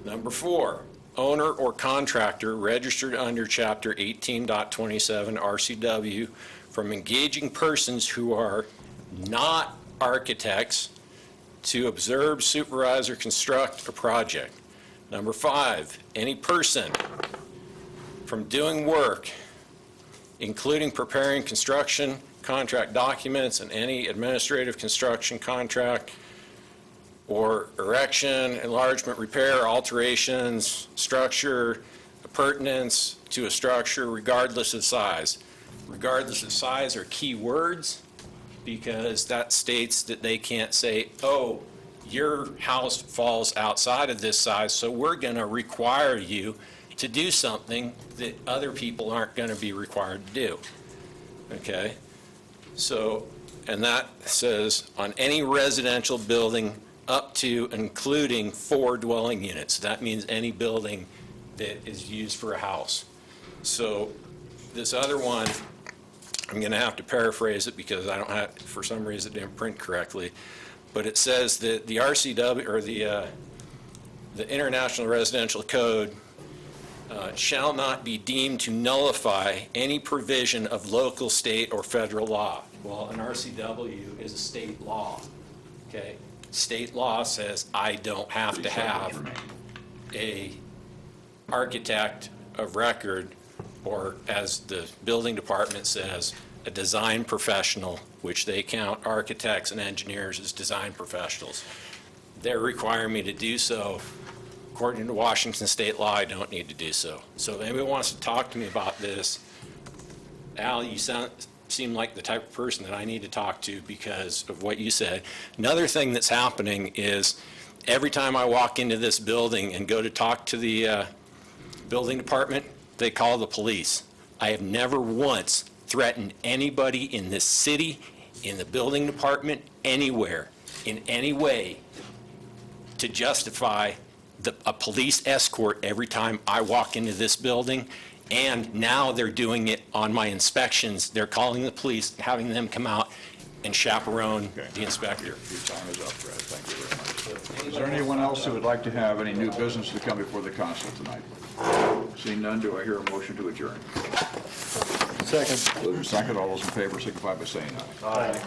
Number 4, owner or contractor registered under Chapter 18.27 RCW from engaging persons who are not architects to observe, supervise, or construct a project. Number 5, any person from doing work, including preparing construction contract documents and any administrative construction contract or erection, enlargement, repair, alterations, structure, appurtenance to a structure regardless of size. Regardless of size are key words because that states that they can't say, oh, your house falls outside of this size, so we're going to require you to do something that other people aren't going to be required to do. Okay? So, and that says on any residential building up to including 4 dwelling units. That means any building that is used for a house. So this other one, I'm going to have to paraphrase it because I don't have, for some reason it didn't print correctly, but it says that the RCW, or the International Residential Code, shall not be deemed to nullify any provision of local, state, or federal law. Well, an RCW is a state law, okay? State law says I don't have to have a architect of record, or as the building department says, a design professional, which they count architects and engineers as design professionals. They're requiring me to do so. According to Washington state law, I don't need to do so. So if anybody wants to talk to me about this, Al, you seem like the type of person that I need to talk to because of what you said. Another thing that's happening is every time I walk into this building and go to talk to the building department, they call the police. I have never once threatened anybody in this city, in the building department, anywhere, in any way to justify a police escort every time I walk into this building. And now they're doing it on my inspections. They're calling the police, having them come out and chaperone the inspector. Your time is up, Brad. Thank you very much. Is there anyone else who would like to have any new business to come before the council tonight? Seeing none, do I hear a motion to adjourn? Second. Moved and second. All those in favor signify by saying aye. Aye.